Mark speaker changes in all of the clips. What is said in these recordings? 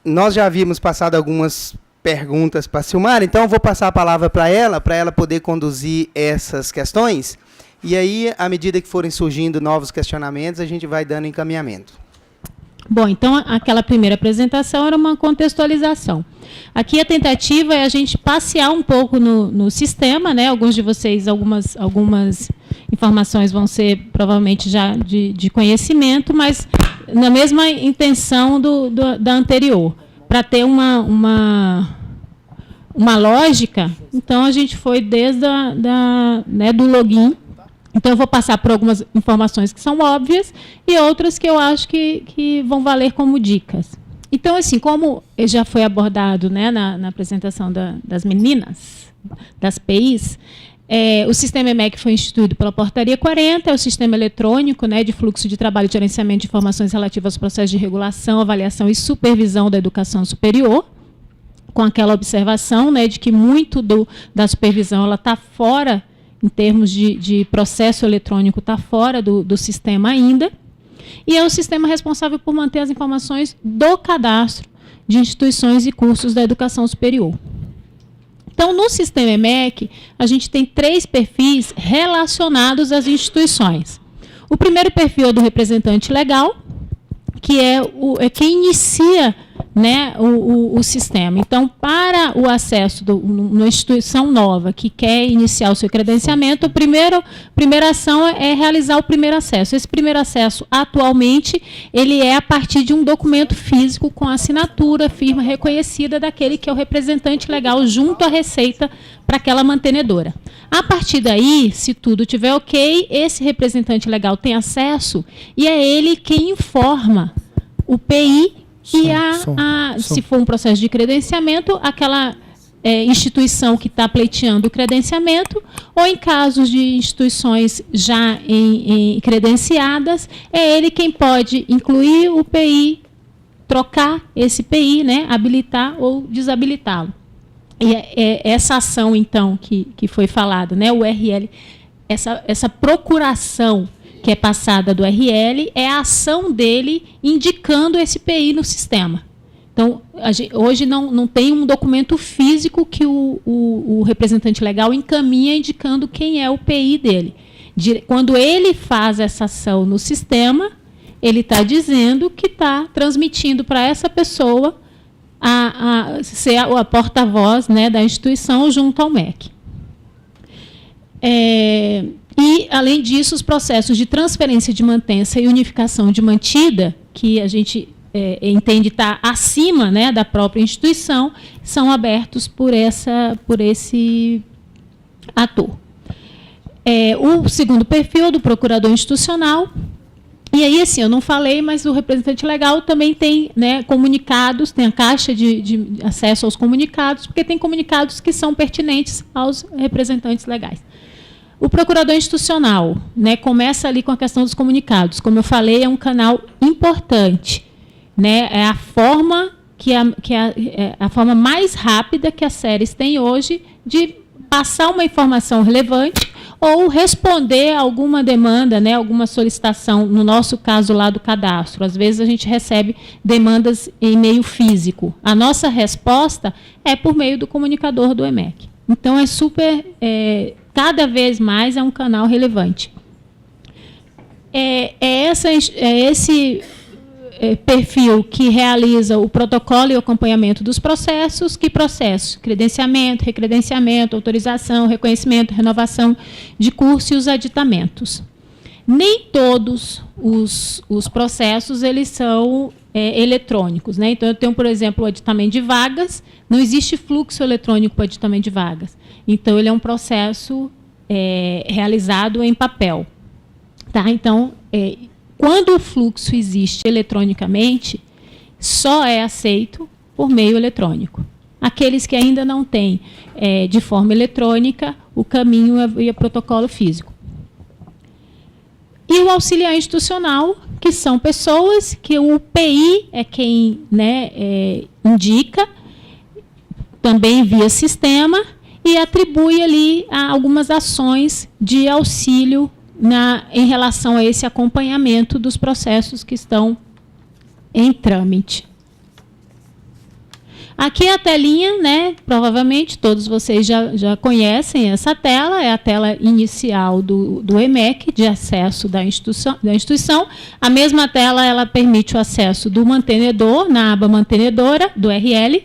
Speaker 1: nós já havíamos passado algumas perguntas para a Silmara, então eu vou passar a palavra para ela poder conduzir essas questões, e aí, à medida que forem surgindo novos questionamentos, a gente vai dando encaminhamento.
Speaker 2: Bom, então, aquela primeira apresentação era uma contextualização. Aqui a tentativa é a gente passear um pouco no sistema, né? Alguns de vocês, algumas informações vão ser provavelmente já de conhecimento, mas na mesma intenção da anterior, para ter uma lógica. Então, a gente foi desde do login. Então, eu vou passar por algumas informações que são óbvias e outras que eu acho que vão valer como dicas. Então, assim, como já foi abordado, né, na apresentação das meninas, das PIs, o sistema EMEC foi instituído pela Portaria 40, é o sistema eletrônico, né, de fluxo de trabalho e gerenciamento de informações relativas aos processos de regulação, avaliação e supervisão da educação superior, com aquela observação, né, de que muito da supervisão ela está fora, em termos de processo eletrônico, está fora do sistema ainda, e é o sistema responsável por manter as informações do cadastro de instituições e cursos da educação superior. Então, no sistema EMEC, a gente tem 3 perfis relacionados às instituições. O primeiro perfil é do representante legal, que é quem inicia, né, o sistema. Então, para o acesso numa instituição nova que quer iniciar o seu credenciamento, a primeira ação é realizar o primeiro acesso. Esse primeiro acesso, atualmente, ele é a partir de um documento físico com assinatura, firma reconhecida daquele que é o representante legal junto à Receita para aquela mantenedora. A partir daí, se tudo estiver ok, esse representante legal tem acesso e é ele quem informa o PI e se for um processo de credenciamento, aquela instituição que está pleiteando o credenciamento, ou em casos de instituições já credenciadas, é ele quem pode incluir o PI, trocar esse PI, né, habilitar ou desabilitá-lo. E essa ação, então, que foi falada, né, o RL, essa procuração que é passada do RL, é a ação dele indicando esse PI no sistema. Então, hoje não tem um documento físico que o representante legal encaminha indicando quem é o PI dele. Quando ele faz essa ação no sistema, ele está dizendo que está transmitindo para essa pessoa ser a porta-voz, né, da instituição junto ao MEC. E, além disso, os processos de transferência de mantença e unificação de mantida, que a gente entende estar acima, né, da própria instituição, são abertos por esse ator. O segundo perfil do procurador institucional. E aí, assim, eu não falei, mas o representante legal também tem, né, comunicados, tem a caixa de acesso aos comunicados, porque tem comunicados que são pertinentes aos representantes legais. O procurador institucional, né, começa ali com a questão dos comunicados. Como eu falei, é um canal importante, né, é a forma a forma mais rápida que as séries têm hoje de passar uma informação relevante ou responder a alguma demanda, né, alguma solicitação, no nosso caso lá do cadastro. Às vezes a gente recebe demandas em meio físico. A nossa resposta é por meio do comunicador do EMEC. Então, cada vez mais é um canal relevante. Esse perfil que realiza o protocolo e o acompanhamento dos processos. Que processos? Credenciamento, recredenciamento, autorização, reconhecimento, renovação de curso e os aditamentos. Nem todos os processos eles são eletrônicos, né? Então, eu tenho, por exemplo, o aditamento de vagas. Não existe fluxo eletrônico para o aditamento de vagas. Então, ele é um processo realizado em papel. Tá? Então, quando o fluxo existe eletronicamente, só é aceito por meio eletrônico. Aqueles que ainda não têm de forma eletrônica, o caminho é via protocolo físico. E o auxiliar institucional, que são pessoas que o PI é quem, né, indica, também via sistema, e atribui ali algumas ações de auxílio em relação a esse acompanhamento dos processos que estão em trâmite. Aqui a telinha, né, provavelmente todos vocês já conhecem essa tela, é a tela inicial do EMEC, de acesso da instituição. A mesma tela ela permite o acesso do mantenedor, na aba mantenedora, do URL,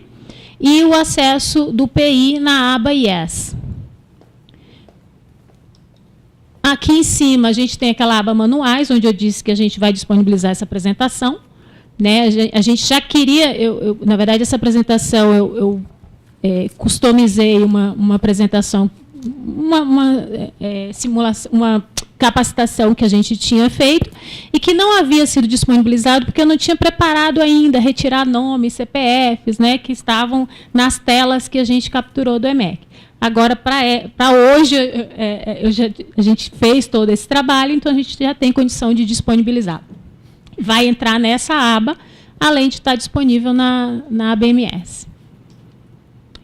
Speaker 2: e o acesso do PI na aba IES. Aqui em cima a gente tem aquela aba manuais, onde eu disse que a gente vai disponibilizar essa apresentação. Né? A gente já queria, na verdade, essa apresentação, eu customizei uma apresentação, simulação, uma capacitação que a gente tinha feito e que não havia sido disponibilizado porque eu não tinha preparado ainda retirar nomes, CPFs, né, que estavam nas telas que a gente capturou do EMEC. Agora, para hoje, a gente fez todo esse trabalho, então a gente já tem condição de disponibilizar. Vai entrar nessa aba, além de estar disponível na ABMS.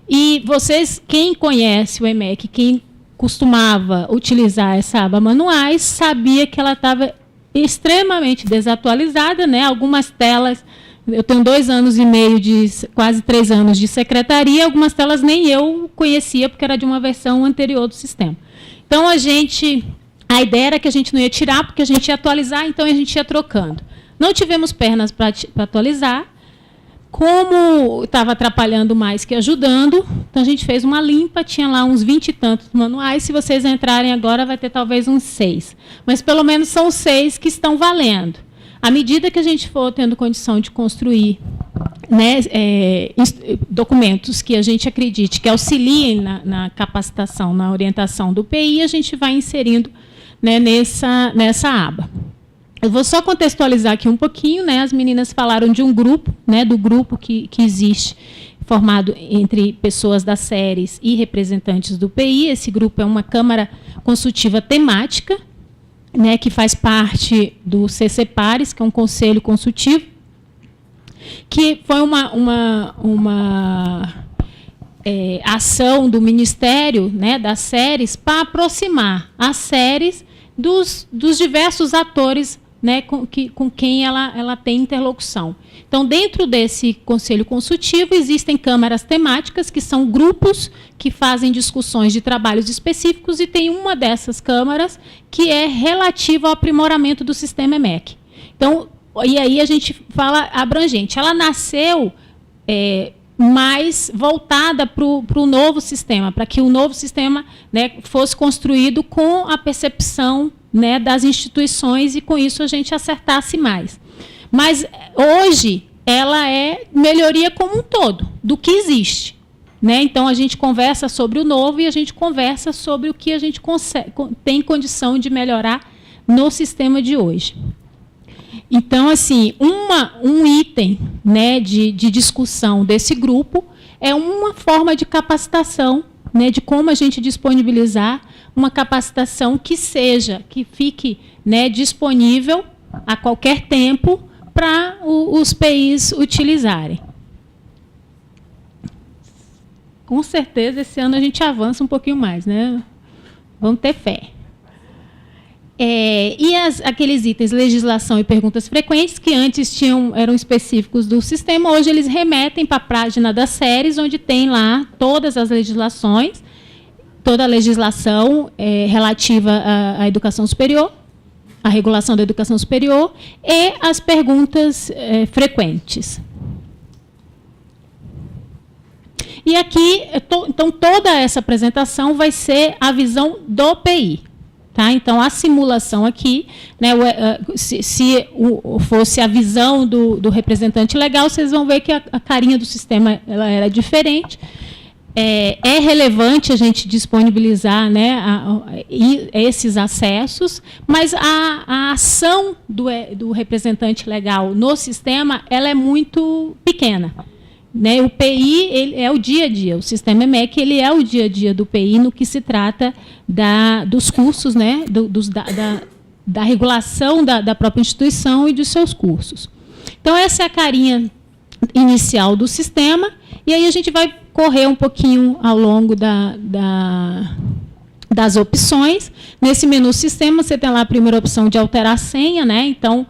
Speaker 2: E vocês, quem conhece o EMEC, quem costumava utilizar essa aba manuais, sabia que ela estava extremamente desatualizada, né? Algumas telas, eu tenho 2 anos e meio, quase 3 anos de secretaria, algumas telas nem eu conhecia, porque era de uma versão anterior do sistema. Então, a ideia era que a gente não ia tirar, porque a gente ia atualizar, então a gente ia trocando. Não tivemos pernas para atualizar. Como estava atrapalhando mais que ajudando, então a gente fez uma limpa, tinha lá uns 20 e tantos manuais. Se vocês entrarem agora, vai ter talvez uns 6. Mas pelo menos são 6 que estão valendo. À medida que a gente for tendo condição de construir, né, documentos que a gente acredite que auxiliem na capacitação, na orientação do PI, a gente vai inserindo, né, nessa aba. Eu vou só contextualizar aqui um pouquinho, né? As meninas falaram de um grupo, né, do grupo que existe, formado entre pessoas das séries e representantes do PI. Esse grupo é uma Câmara Consultiva Temática, né, que faz parte do CCPARES, que é um conselho consultivo, que foi uma ação do Ministério, né, das séries, para aproximar as séries dos diversos atores, né, com quem ela tem interlocução. Então, dentro desse conselho consultivo, existem câmaras temáticas, que são grupos que fazem discussões de trabalhos específicos, e tem uma dessas câmaras que é relativa ao aprimoramento do sistema EMEC. Então, e aí a gente fala abrangente. Ela nasceu mais voltada para o novo sistema, para que o novo sistema, né, fosse construído com a percepção, né, das instituições, e com isso a gente acertasse mais. Mas hoje ela é melhoria como um todo do que existe, né? Então a gente conversa sobre o novo e a gente conversa sobre o que a gente tem condição de melhorar no sistema de hoje. Então, assim, um item, né, de discussão desse grupo é uma forma de capacitação, né, de como a gente disponibilizar uma capacitação que fique, né, disponível a qualquer tempo para os PIs utilizarem. Com certeza, esse ano a gente avança um pouquinho mais, né? Vamos ter fé. Aqueles itens, legislação e perguntas frequentes, que antes eram específicos do sistema, hoje eles remetem para a página das séries, onde tem lá todas as legislações, toda a legislação relativa à educação superior, à regulação da educação superior, e as perguntas frequentes. E aqui, então, toda essa apresentação vai ser a visão do PI. Tá? Então, a simulação aqui, né, se fosse a visão do representante legal, vocês vão ver que a carinha do sistema ela era diferente. É relevante a gente disponibilizar, né, esses acessos, mas a ação do representante legal no sistema ela é muito pequena. Né? O PI ele é o dia a dia, o sistema EMEC ele é o dia a dia do PI no que se trata dos cursos, né? da regulação da própria instituição e dos seus cursos. Então, essa é a carinha inicial do sistema, e aí a gente vai correr um pouquinho ao longo das opções. Nesse menu sistema, você tem lá a primeira opção de alterar a senha, né? Então,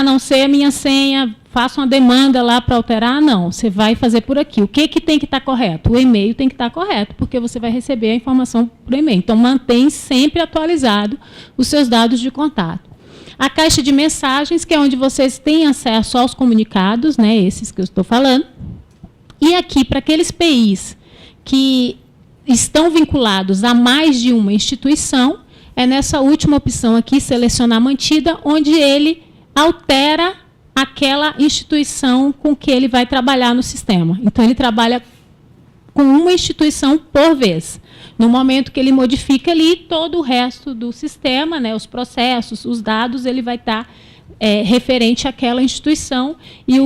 Speaker 2: não sei a minha senha, faço uma demanda lá para alterar, não. Você vai fazer por aqui. O que tem que estar correto? O e-mail tem que estar correto, porque você vai receber a informação por e-mail. Então, mantém sempre atualizado os seus dados de contato. A caixa de mensagens, que é onde vocês têm acesso aos comunicados, né, esses que eu estou falando. E aqui, para aqueles PIs que estão vinculados a mais de uma instituição, é nessa última opção aqui, selecionar mantida, onde ele altera aquela instituição com que ele vai trabalhar no sistema. Então, ele trabalha com uma instituição por vez. No momento que ele modifica ali, todo o resto do sistema, né, os processos, os dados, ele vai estar referente àquela instituição e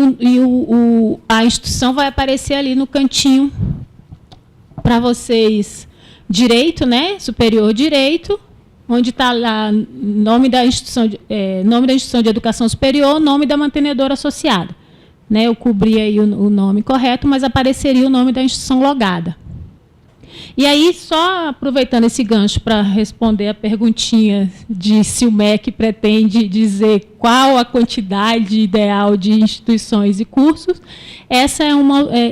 Speaker 2: a instituição vai aparecer ali no cantinho para vocês direito, né, superior direito, onde está lá nome da instituição de educação superior, nome da mantenedora associada. Né, eu cobri aí o nome correto, mas apareceria o nome da instituição logada. E aí, só aproveitando esse gancho para responder a perguntinha de se o MEC pretende dizer qual a quantidade ideal de instituições e cursos, essa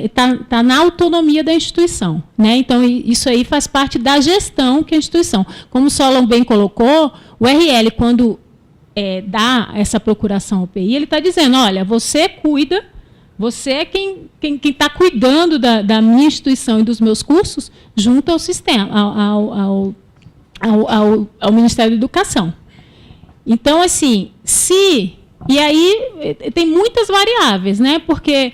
Speaker 2: está na autonomia da instituição. Né? Então, isso aí faz parte da gestão que a instituição. Como o Solon bem colocou, o RL, quando dá essa procuração ao PI, ele está dizendo, olha, você cuida, você é quem está cuidando da minha instituição e dos meus cursos junto ao sistema, ao Ministério da Educação. Então, assim, e aí tem muitas variáveis, né? Porque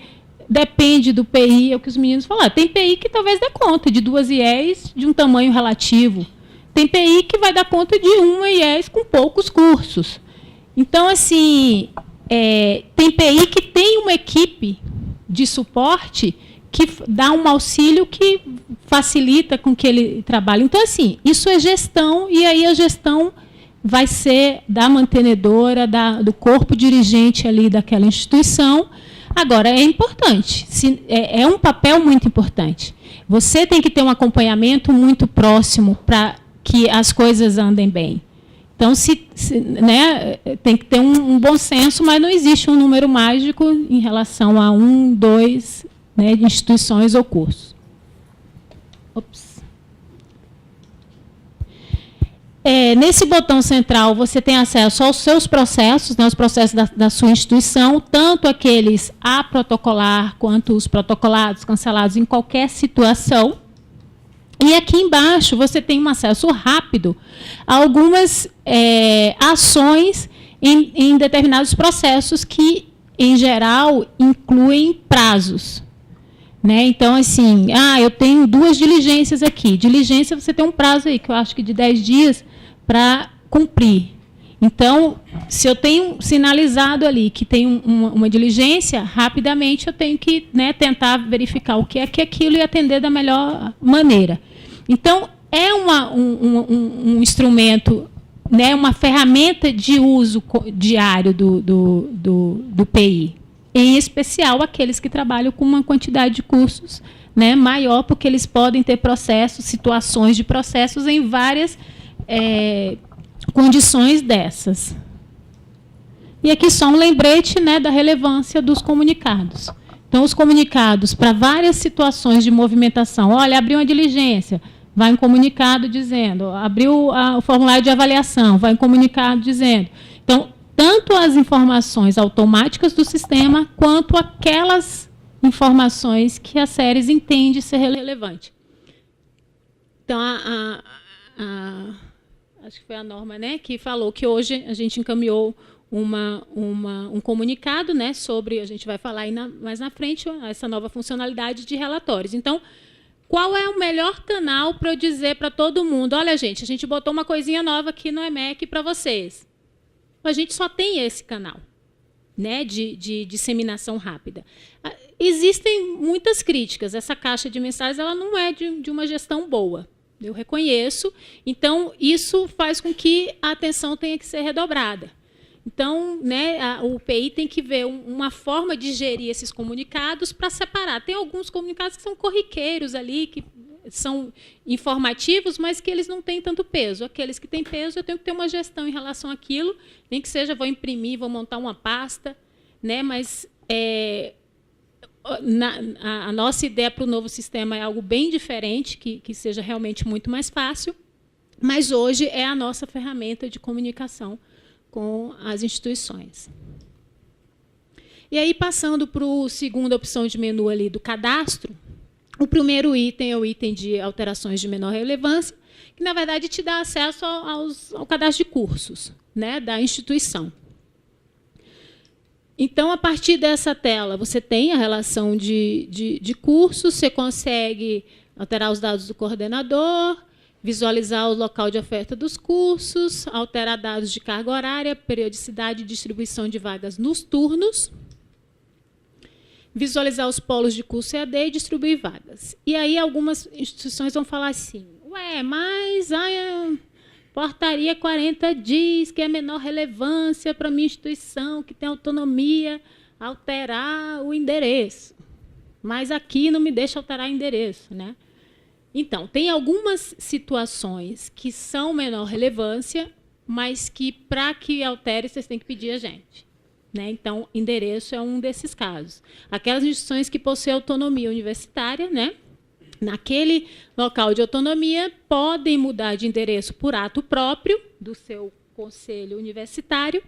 Speaker 2: depende do PI, é o que os meninos falaram. Tem PI que talvez dê conta de 2 IEs de um tamanho relativo. Tem PI que vai dar conta de 1 IEs com poucos cursos. Então, assim, tem PI que tem uma equipe de suporte que dá um auxílio que facilita com que ele trabalhe. Então, assim, isso é gestão, e aí a gestão vai ser da mantenedora, do corpo dirigente ali daquela instituição. Agora, é importante, é um papel muito importante. Você tem que ter um acompanhamento muito próximo para que as coisas andem bem. Então, né, tem que ter um bom senso, mas não existe um número mágico em relação a 1, 2, né, de instituições ou cursos. Ops. Nesse botão central, você tem acesso aos seus processos, né, os processos da sua instituição, tanto aqueles a protocolar, quanto os protocolados, cancelados em qualquer situação. E aqui embaixo você tem um acesso rápido a algumas ações em determinados processos que, em geral, incluem prazos. Né? Então, assim, eu tenho 2 diligências aqui. Diligência, você tem um prazo aí, que eu acho que de 10 dias para cumprir. Então, se eu tenho sinalizado ali que tem uma diligência, rapidamente eu tenho que, né, tentar verificar o que é aquilo e atender da melhor maneira. Então, é um instrumento, né, uma ferramenta de uso diário do PI, em especial aqueles que trabalham com uma quantidade de cursos, né, maior, porque eles podem ter processos, situações de processos em várias condições dessas. E aqui só um lembrete, né, da relevância dos comunicados. Então, os comunicados para várias situações de movimentação. Olha, abriu uma diligência, vai um comunicado dizendo. Abriu o formulário de avaliação, vai um comunicado dizendo. Então, tanto as informações automáticas do sistema, quanto aquelas informações que a SERES entende ser relevante. Então, acho que foi a Norma, né, que falou que hoje a gente encaminhou um comunicado, né, sobre, a gente vai falar aí mais na frente, essa nova funcionalidade de relatórios. Então, qual é o melhor canal para eu dizer para todo mundo, olha, gente, a gente botou uma coisinha nova aqui no EMEC para vocês. A gente só tem esse canal, né, de disseminação rápida. Existem muitas críticas. Essa caixa de mensagens ela não é de uma gestão boa. Eu reconheço. Então, isso faz com que a atenção tenha que ser redobrada. Então, né, o PI tem que ver uma forma de gerir esses comunicados para separar. Tem alguns comunicados que são corriqueiros ali, que são informativos, mas que eles não têm tanto peso. Aqueles que têm peso, eu tenho que ter uma gestão em relação àquilo, nem que seja, vou imprimir, vou montar uma pasta, né, mas a nossa ideia para o novo sistema é algo bem diferente, que seja realmente muito mais fácil, mas hoje é a nossa ferramenta de comunicação com as instituições. E aí, passando para a segunda opção de menu ali do cadastro, o primeiro item é o item de alterações de menor relevância, que, na verdade, te dá acesso ao cadastro de cursos, né, da instituição. Então, a partir dessa tela, você tem a relação de cursos, você consegue alterar os dados do coordenador, visualizar o local de oferta dos cursos, alterar dados de carga horária, periodicidade e distribuição de vagas nos turnos, visualizar os polos de curso EAD e distribuir vagas. E aí algumas instituições vão falar assim, mas a portaria 40 diz que é menor relevância para a minha instituição, que tem autonomia, alterar o endereço. Mas aqui não me deixa alterar endereço, né? Então, tem algumas situações que são menor relevância, mas que, para que altere, vocês têm que pedir a gente. Né? Então, endereço é um desses casos. Aquelas instituições que possuem autonomia universitária, né? Naquele local de autonomia, podem mudar de endereço por ato próprio do seu conselho universitário,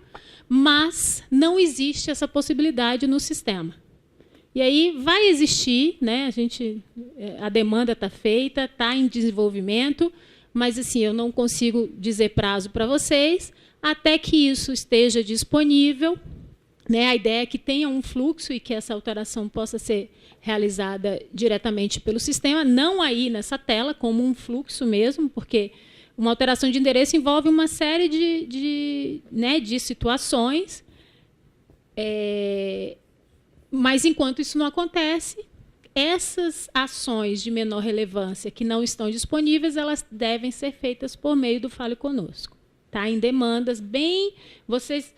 Speaker 2: mas não existe essa possibilidade no sistema. E aí vai existir, né? A demanda está feita, está em desenvolvimento, mas assim, eu não consigo dizer prazo para vocês, até que isso esteja disponível. Né? A ideia é que tenha um fluxo e que essa alteração possa ser realizada diretamente pelo sistema, não aí nessa tela, como um fluxo mesmo, porque uma alteração de endereço envolve uma série de situações, mas, enquanto isso não acontece, essas ações de menor relevância que não estão disponíveis, elas devem ser feitas por meio do Fale Conosco. Tá? Em demandas bem... Vocês...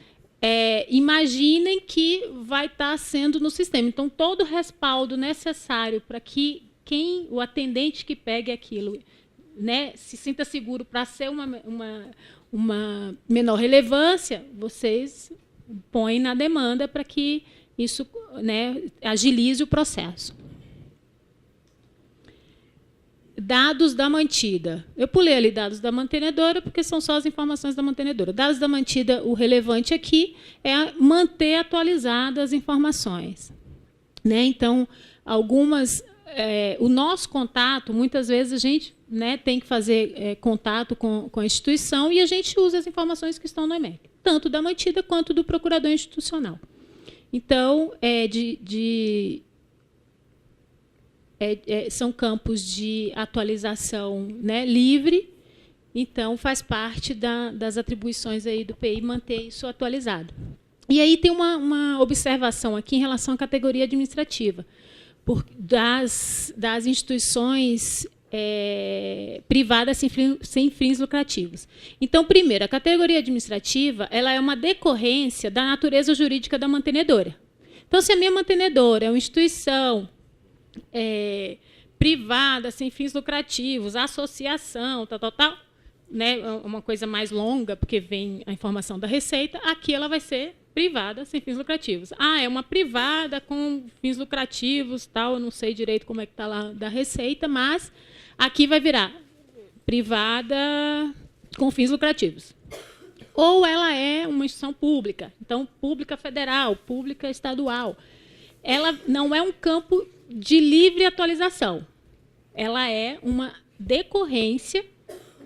Speaker 2: imaginem que vai estar sendo no sistema. Então, todo o respaldo necessário para que o atendente que pegue aquilo, né, se sinta seguro para ser uma menor relevância, vocês põem na demanda para que isso, né, agilize o processo. Dados da mantida. Eu pulei ali dados da mantenedora, porque são só as informações da mantenedora. Dados da mantida, o relevante aqui é manter atualizadas as informações. Né? Então, o nosso contato, muitas vezes a gente, né, tem que fazer contato com a instituição e a gente usa as informações que estão no EMEC, tanto da mantida quanto do procurador institucional. Então, são campos de atualização, né, livre, então faz parte das atribuições aí do PI manter isso atualizado. E aí tem uma observação aqui em relação à categoria administrativa das instituições privadas sem fins lucrativos. Então, primeiro, a categoria administrativa ela é uma decorrência da natureza jurídica da mantenedora. Então, se a minha mantenedora é uma instituição privada, sem fins lucrativos, associação, tal, né, uma coisa mais longa, porque vem a informação da Receita, aqui ela vai ser privada, sem fins lucrativos. É uma privada com fins lucrativos, tal, eu não sei direito como é que está lá da Receita, mas aqui vai virar privada com fins lucrativos. Ou ela é uma instituição pública, então pública federal, pública estadual. Ela não é um campo de livre atualização. Ela é uma decorrência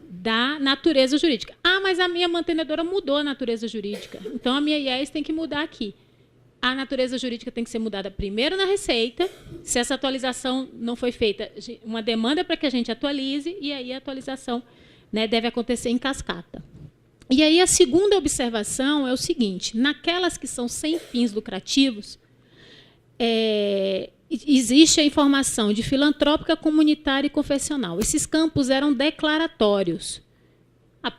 Speaker 2: da natureza jurídica. Mas a minha mantenedora mudou a natureza jurídica. Então, a minha IES tem que mudar aqui. A natureza jurídica tem que ser mudada primeiro na Receita. Se essa atualização não foi feita, uma demanda para que a gente atualize, e aí a atualização, né, deve acontecer em cascata. E aí a segunda observação é o seguinte: naquelas que são sem fins lucrativos, existe a informação de filantrópica, comunitária e confessional. Esses campos eram declaratórios.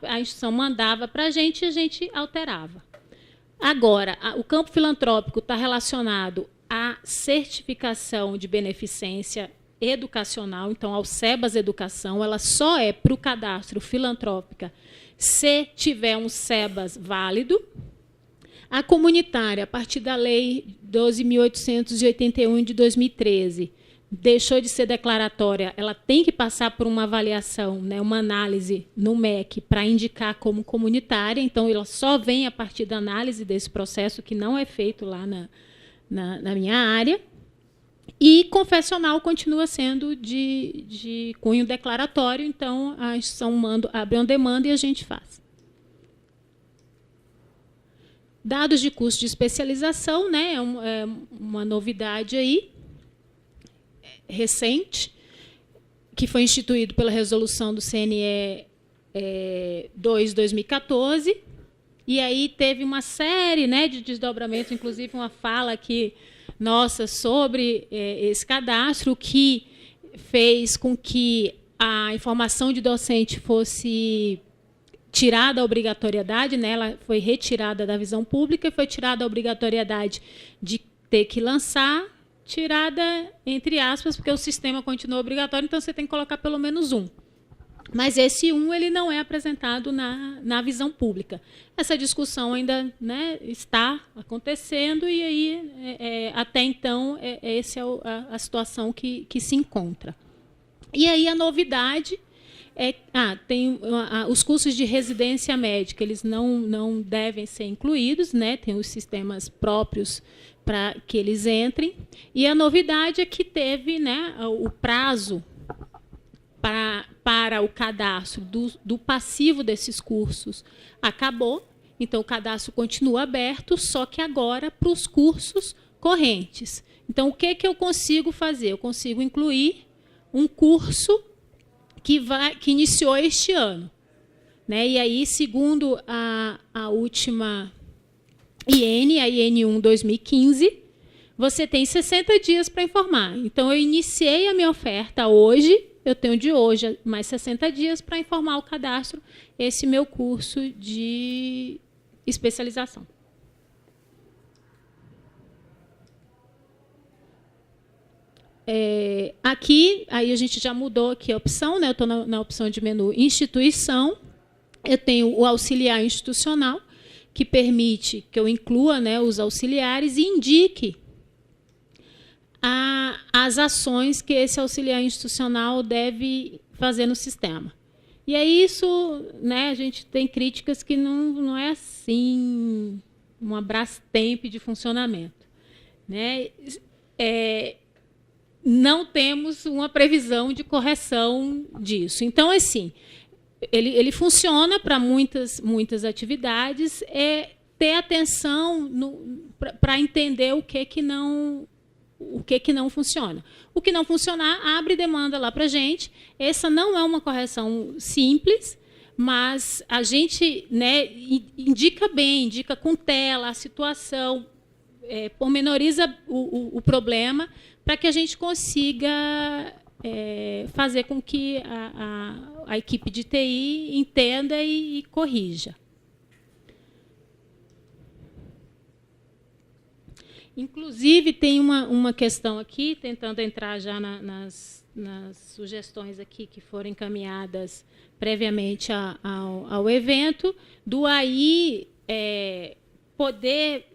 Speaker 2: A instituição mandava para a gente e a gente alterava. Agora, o campo filantrópico está relacionado à certificação de beneficência educacional, então, ao SEBAS Educação, ela só é para o cadastro filantrópica se tiver um SEBAS válido. A comunitária, a partir da Lei 12.881 de 2013, deixou de ser declaratória, ela tem que passar por uma avaliação, né, uma análise no MEC para indicar como comunitária, então ela só vem a partir da análise desse processo, que não é feito lá na minha área. E confessional continua sendo de cunho declaratório, então a instituição abre uma demanda e a gente faz. Dados de curso de especialização, né, é uma novidade aí, recente, que foi instituído pela resolução do CNE 2/2014, e aí teve uma série, né, de desdobramentos, inclusive uma fala aqui nossa sobre esse cadastro, que fez com que a informação de docente fosse tirada a obrigatoriedade, né, ela foi retirada da visão pública e foi tirada a obrigatoriedade de ter que lançar, tirada entre aspas, porque o sistema continua obrigatório, então você tem que colocar pelo menos um. Mas esse ele não é apresentado na visão pública. Essa discussão ainda, né, está acontecendo, e aí, até então, essa é a situação que se encontra. E aí a novidade tem os cursos de residência médica, eles não devem ser incluídos, né, tem os sistemas próprios para que eles entrem. E a novidade é que teve, né, o prazo para o cadastro do passivo desses cursos acabou, então o cadastro continua aberto, só que agora para os cursos correntes. Então, o que eu consigo fazer? Eu consigo incluir um curso que iniciou este ano, né? E aí, segundo a última IN, a IN1 2015, você tem 60 dias para informar. Então, eu iniciei a minha oferta hoje, eu tenho de hoje mais 60 dias para informar o cadastro, esse meu curso de especialização. Aqui, aí a gente já mudou aqui a opção, né? Eu estou na opção de menu instituição, eu tenho o auxiliar institucional, que permite que eu inclua, né, os auxiliares e indique as ações que esse auxiliar institucional deve fazer no sistema. E aí isso, né, a gente tem críticas que não é assim uma Brastemp de funcionamento, né? Não temos uma previsão de correção disso. Então, assim, ele funciona para muitas atividades, ter atenção para entender o que não funciona. O que não funcionar, abre demanda lá para a gente. Essa não é uma correção simples, mas a gente, né, indica bem, indica com tela a situação, pormenoriza o problema, para que a gente consiga fazer com que a equipe de TI entenda e corrija. Inclusive, tem uma questão aqui, tentando entrar já nas sugestões aqui que foram encaminhadas previamente ao evento, do AI poder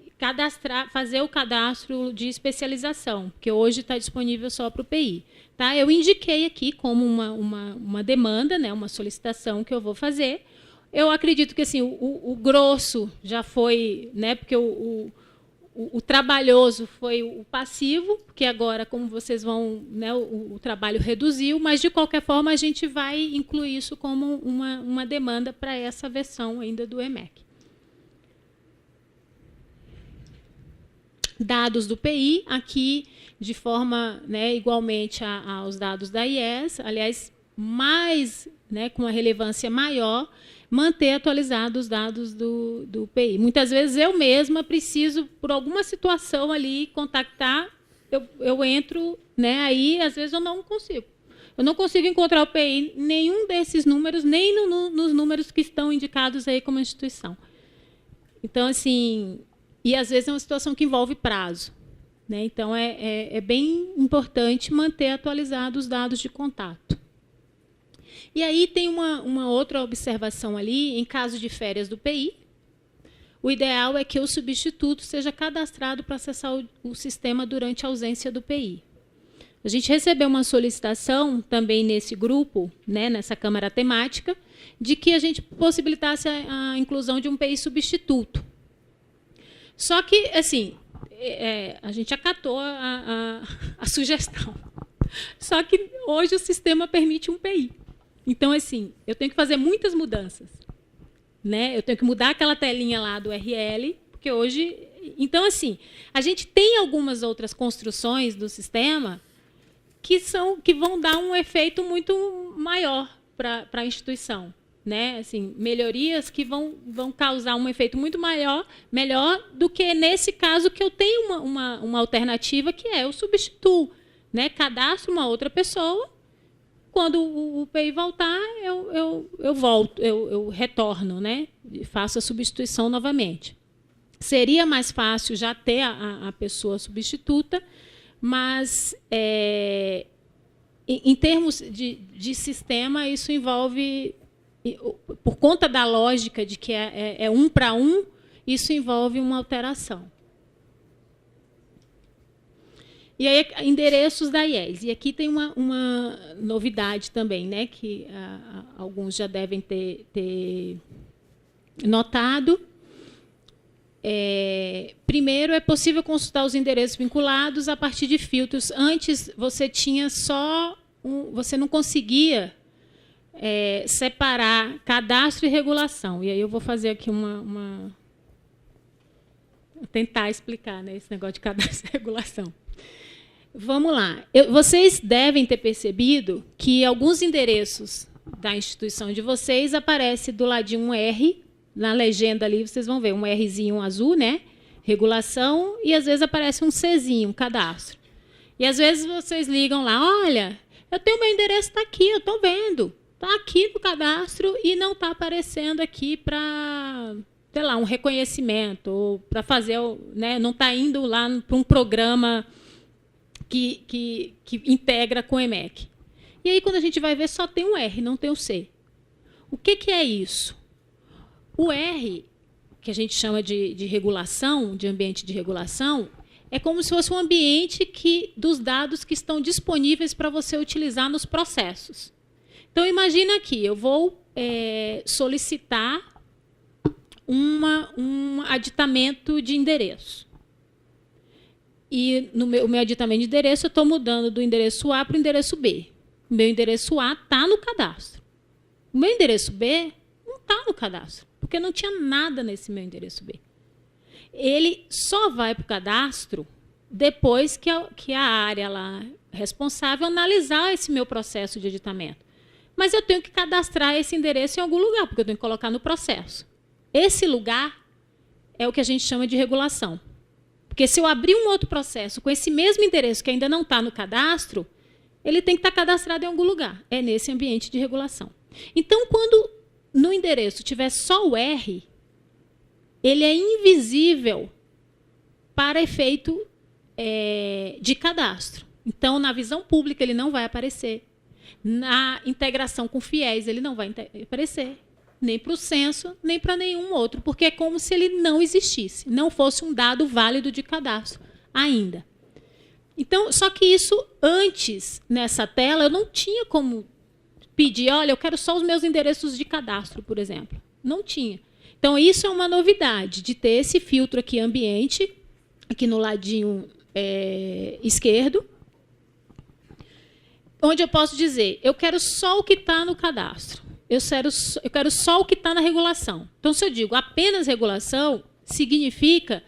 Speaker 2: fazer o cadastro de especialização, que hoje está disponível só para o PI. Tá? Eu indiquei aqui como uma demanda, né, uma solicitação que eu vou fazer. Eu acredito que assim, o grosso já foi, né, porque o trabalhoso foi o passivo, porque agora, como vocês vão, né, o trabalho reduziu, mas, de qualquer forma, a gente vai incluir isso como uma demanda para essa versão ainda do EMEC. Dados do PI, aqui, de forma, né, igualmente aos dados da IES, aliás, mais, né, com uma relevância maior, manter atualizados os dados do PI. Muitas vezes eu mesma preciso, por alguma situação ali, contactar, eu entro, né, aí às vezes eu não consigo. Eu não consigo encontrar o PI em nenhum desses números, nem nos números que estão indicados aí como instituição. Então, assim, e às vezes é uma situação que envolve prazo, né? Então, é bem importante manter atualizados os dados de contato. E aí tem uma outra observação ali, em caso de férias do PI, o ideal é que o substituto seja cadastrado para acessar o sistema durante a ausência do PI. A gente recebeu uma solicitação também nesse grupo, né, nessa Câmara temática, de que a gente possibilitasse a inclusão de um PI substituto. Só que, assim, a gente acatou a sugestão. Só que hoje o sistema permite um PI. Então, assim, eu tenho que fazer muitas mudanças. Né? Eu tenho que mudar aquela telinha lá do URL, porque hoje... Então, assim, a gente tem algumas outras construções do sistema que vão dar um efeito muito maior para a instituição. Né? Assim, melhorias que vão causar um efeito muito melhor do que, nesse caso, que eu tenho uma alternativa, que é eu substituo. Né? Cadastro uma outra pessoa. Quando o PI voltar, eu volto, eu retorno, né? Faço a substituição novamente. Seria mais fácil já ter a pessoa substituta, mas, em termos de sistema, isso envolve, por conta da lógica de que é um para um, isso envolve uma alteração. E aí, endereços da IES. E aqui tem uma novidade também, né, que alguns já devem ter notado. Primeiro, é possível consultar os endereços vinculados a partir de filtros. Antes, você tinha só você não conseguia separar cadastro e regulação. E aí eu vou fazer aqui vou tentar explicar, né, esse negócio de cadastro e regulação. Vamos lá. Vocês devem ter percebido que alguns endereços da instituição de vocês aparecem do ladinho um R, na legenda ali vocês vão ver um Rzinho azul, né? Regulação, e às vezes aparece um Czinho, um cadastro. E às vezes vocês ligam lá, olha, eu tenho meu endereço, está aqui, eu estou vendo. Está aqui no cadastro e não está aparecendo aqui para, sei lá, um reconhecimento, ou para fazer, né? Não está indo lá para um programa que integra com o EMEC. E aí, quando a gente vai ver, só tem um R, não tem o C. O que é isso? O R, que a gente chama de regulação, de ambiente de regulação, é como se fosse um ambiente dos dados que estão disponíveis para você utilizar nos processos. Então, imagina aqui, eu vou solicitar um aditamento de endereço. E no meu aditamento de endereço, eu estou mudando do endereço A para o endereço B. O meu endereço A está no cadastro. O meu endereço B não está no cadastro, porque não tinha nada nesse meu endereço B. Ele só vai para o cadastro depois que a área lá responsável analisar esse meu processo de aditamento. Mas eu tenho que cadastrar esse endereço em algum lugar, porque eu tenho que colocar no processo. Esse lugar é o que a gente chama de regulação. Porque se eu abrir um outro processo com esse mesmo endereço que ainda não está no cadastro, ele tem que estar cadastrado em algum lugar. É nesse ambiente de regulação. Então, quando no endereço tiver só o R, ele é invisível para efeito de cadastro. Então, na visão pública, ele não vai aparecer. Na integração com fiéis, ele não vai aparecer. Nem para o censo, nem para nenhum outro, porque é como se ele não existisse, não fosse um dado válido de cadastro ainda. Então, só que isso antes, nessa tela, eu não tinha como pedir, olha, eu quero só os meus endereços de cadastro, por exemplo. Não tinha. Então, isso é uma novidade, de ter esse filtro aqui, ambiente, aqui no ladinho esquerdo, onde eu posso dizer, eu quero só o que está no cadastro. Eu quero só o que está na regulação. Então, se eu digo apenas regulação, significa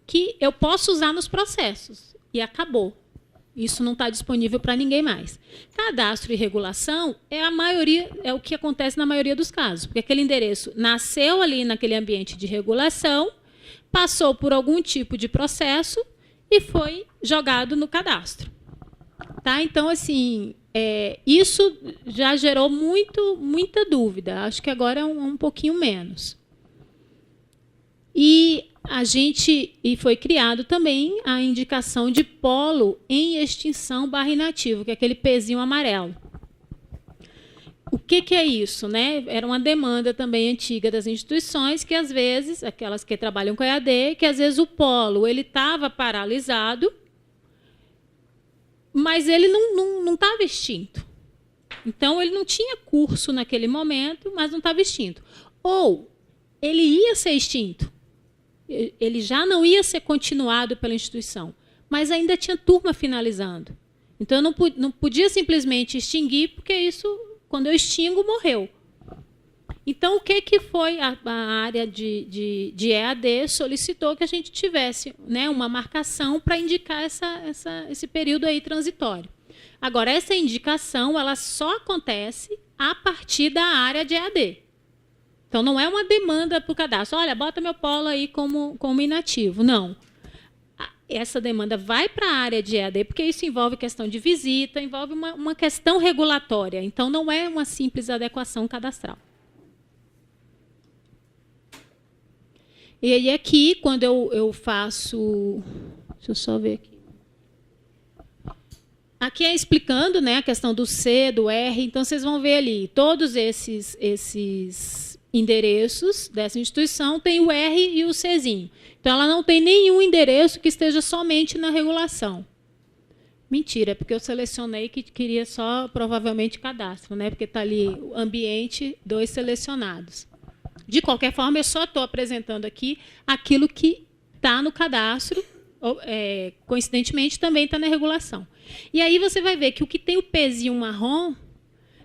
Speaker 2: que eu posso usar nos processos. E acabou. Isso não está disponível para ninguém mais. Cadastro e regulação é o que acontece na maioria dos casos. Porque aquele endereço nasceu ali naquele ambiente de regulação, passou por algum tipo de processo e foi jogado no cadastro. Tá? Então, assim... isso já gerou muita dúvida. Acho que agora é um pouquinho menos. E foi criado também a indicação de polo em extinção / inativo, que é aquele pezinho amarelo. o que é isso, né? Era uma demanda também antiga das instituições que, às vezes, aquelas que trabalham com EAD, que, às vezes, o polo ele estava paralisado, mas ele não estava extinto. Então, ele não tinha curso naquele momento, mas não estava extinto. Ou ele ia ser extinto. Ele já não ia ser continuado pela instituição, mas ainda tinha turma finalizando. Então, eu não podia simplesmente extinguir, porque isso, quando eu extingo, morreu. Então, o que foi a área de EAD solicitou que a gente tivesse, né, uma marcação para indicar esse período aí transitório. Agora, essa indicação ela só acontece a partir da área de EAD. Então, não é uma demanda para o cadastro. Olha, bota meu polo aí como inativo. Não. Essa demanda vai para a área de EAD, porque isso envolve questão de visita, envolve uma questão regulatória. Então, não é uma simples adequação cadastral. E aí, aqui, quando eu faço... Deixa eu só ver aqui. Aqui é explicando, né, a questão do C, do R. Então, vocês vão ver ali, todos esses endereços dessa instituição tem o R e o Czinho. Então, ela não tem nenhum endereço que esteja somente na regulação. Mentira, porque eu selecionei que queria só, provavelmente, cadastro, né? Porque está ali o ambiente, 2 selecionados. De qualquer forma, eu só estou apresentando aqui aquilo que está no cadastro, coincidentemente, também está na regulação. E aí você vai ver que o que tem o pezinho marrom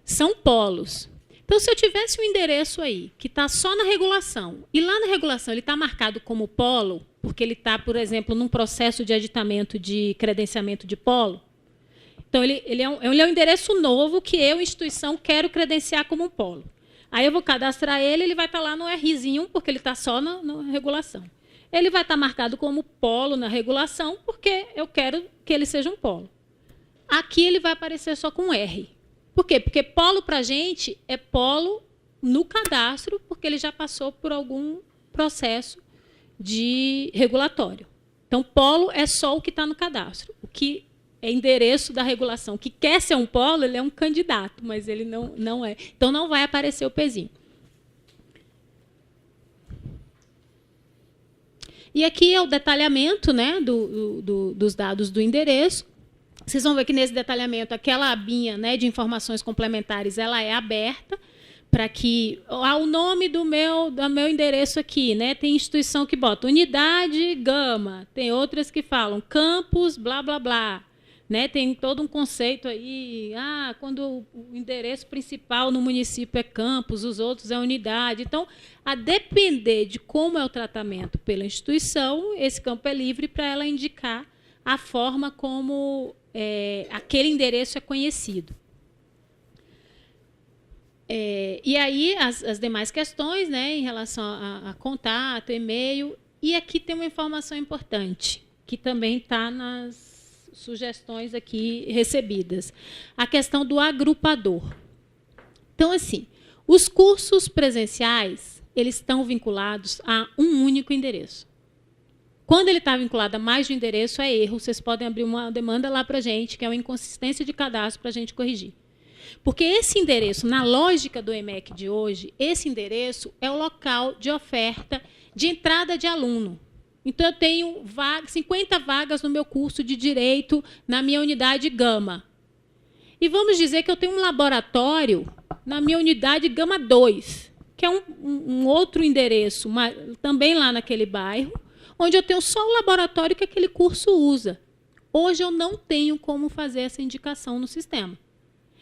Speaker 2: são polos. Então, se eu tivesse um endereço aí que está só na regulação, e lá na regulação ele está marcado como polo, porque ele está, por exemplo, num processo de aditamento de credenciamento de polo, então ele é um endereço novo que eu, instituição, quero credenciar como um polo. Aí eu vou cadastrar ele vai estar lá no Rzinho, porque ele está só na regulação. Ele vai estar marcado como polo na regulação, porque eu quero que ele seja um polo. Aqui ele vai aparecer só com R. Por quê? Porque polo, para a gente, é polo no cadastro, porque ele já passou por algum processo de regulatório. Então, polo é só o que está no cadastro. O que é endereço da regulação. O que quer ser um polo, ele é um candidato, mas ele não é. Então, não vai aparecer o pezinho. E aqui é o detalhamento, né, dos dados do endereço. Vocês vão ver que, nesse detalhamento, aquela abinha, né, de informações complementares ela é aberta para que... o nome do meu endereço aqui, né, tem instituição que bota unidade, gama. Tem outras que falam campus, blá, blá, blá. Né, tem todo um conceito aí, quando o endereço principal no município é campus, os outros é unidade. Então, a depender de como é o tratamento pela instituição, esse campo é livre para ela indicar a forma como aquele endereço é conhecido. E aí, as demais questões, né, em relação a contato, e-mail. E aqui tem uma informação importante, que também está nas sugestões aqui recebidas. A questão do agrupador. Então, assim, os cursos presenciais, eles estão vinculados a um único endereço. Quando ele está vinculado a mais de um endereço, é erro. Vocês podem abrir uma demanda lá para a gente, que é uma inconsistência de cadastro para a gente corrigir. Porque esse endereço, na lógica do EMEC de hoje, esse endereço é o local de oferta de entrada de aluno. Então, eu tenho 50 vagas no meu curso de Direito na minha unidade Gama. E vamos dizer que eu tenho um laboratório na minha unidade Gama 2, que é um outro endereço, também lá naquele bairro, onde eu tenho só o laboratório que aquele curso usa. Hoje, eu não tenho como fazer essa indicação no sistema.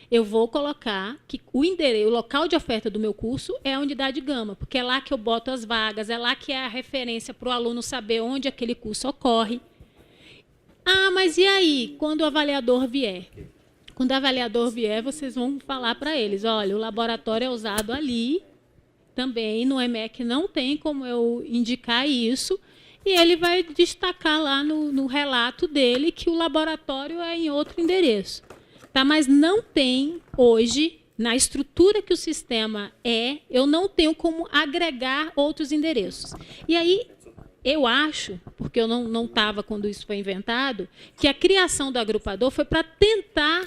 Speaker 2: Eu vou colocar que o local de oferta do meu curso é a unidade Gama, porque é lá que eu boto as vagas, é lá que é a referência para o aluno saber onde aquele curso ocorre. Mas e aí, quando o avaliador vier? Quando o avaliador vier, vocês vão falar para eles, olha, o laboratório é usado ali, também no EMEC não tem como eu indicar isso, e ele vai destacar lá no relato dele que o laboratório é em outro endereço. Tá, mas não tem, hoje, na estrutura que o sistema eu não tenho como agregar outros endereços. E aí, eu acho, porque eu não estava quando isso foi inventado, que a criação do agrupador foi para tentar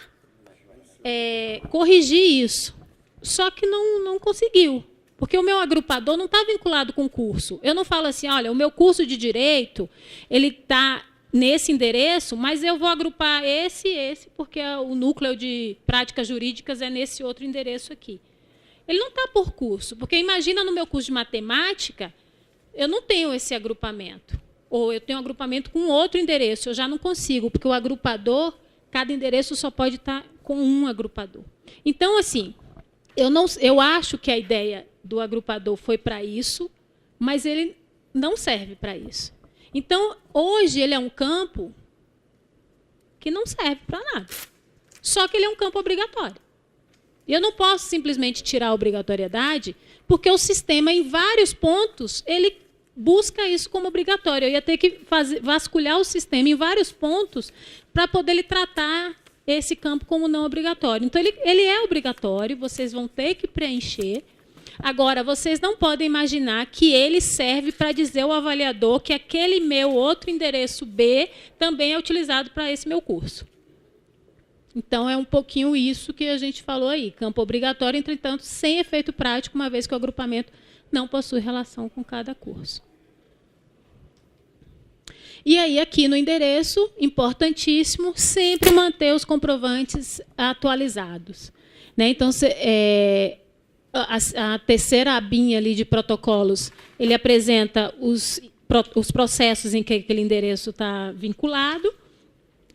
Speaker 2: corrigir isso. só que não conseguiu. Porque o meu agrupador não está vinculado com o curso. Eu não falo assim, olha, o meu curso de Direito ele está nesse endereço, mas eu vou agrupar esse e esse, porque o núcleo de práticas jurídicas é nesse outro endereço aqui. Ele não está por curso, porque imagina no meu curso de matemática, eu não tenho esse agrupamento. Ou eu tenho um agrupamento com outro endereço, eu já não consigo, porque o agrupador, cada endereço só pode estar com um agrupador. Então, assim, eu acho que a ideia do agrupador foi para isso, mas ele não serve para isso. Então, hoje, ele é um campo que não serve para nada. Só que ele é um campo obrigatório. E eu não posso simplesmente tirar a obrigatoriedade, porque o sistema, em vários pontos, ele busca isso como obrigatório. Eu ia ter que vasculhar o sistema em vários pontos para poder tratar esse campo como não obrigatório. Então, ele é obrigatório, vocês vão ter que preencher. Agora, vocês não podem imaginar que ele serve para dizer ao avaliador que aquele meu outro endereço B também é utilizado para esse meu curso. Então, é um pouquinho isso que a gente falou aí. Campo obrigatório, entretanto, sem efeito prático, uma vez que o agrupamento não possui relação com cada curso. E aí, aqui no endereço, importantíssimo, sempre manter os comprovantes atualizados. Né? Então, a terceira abinha ali de protocolos, ele apresenta os processos em que aquele endereço está vinculado,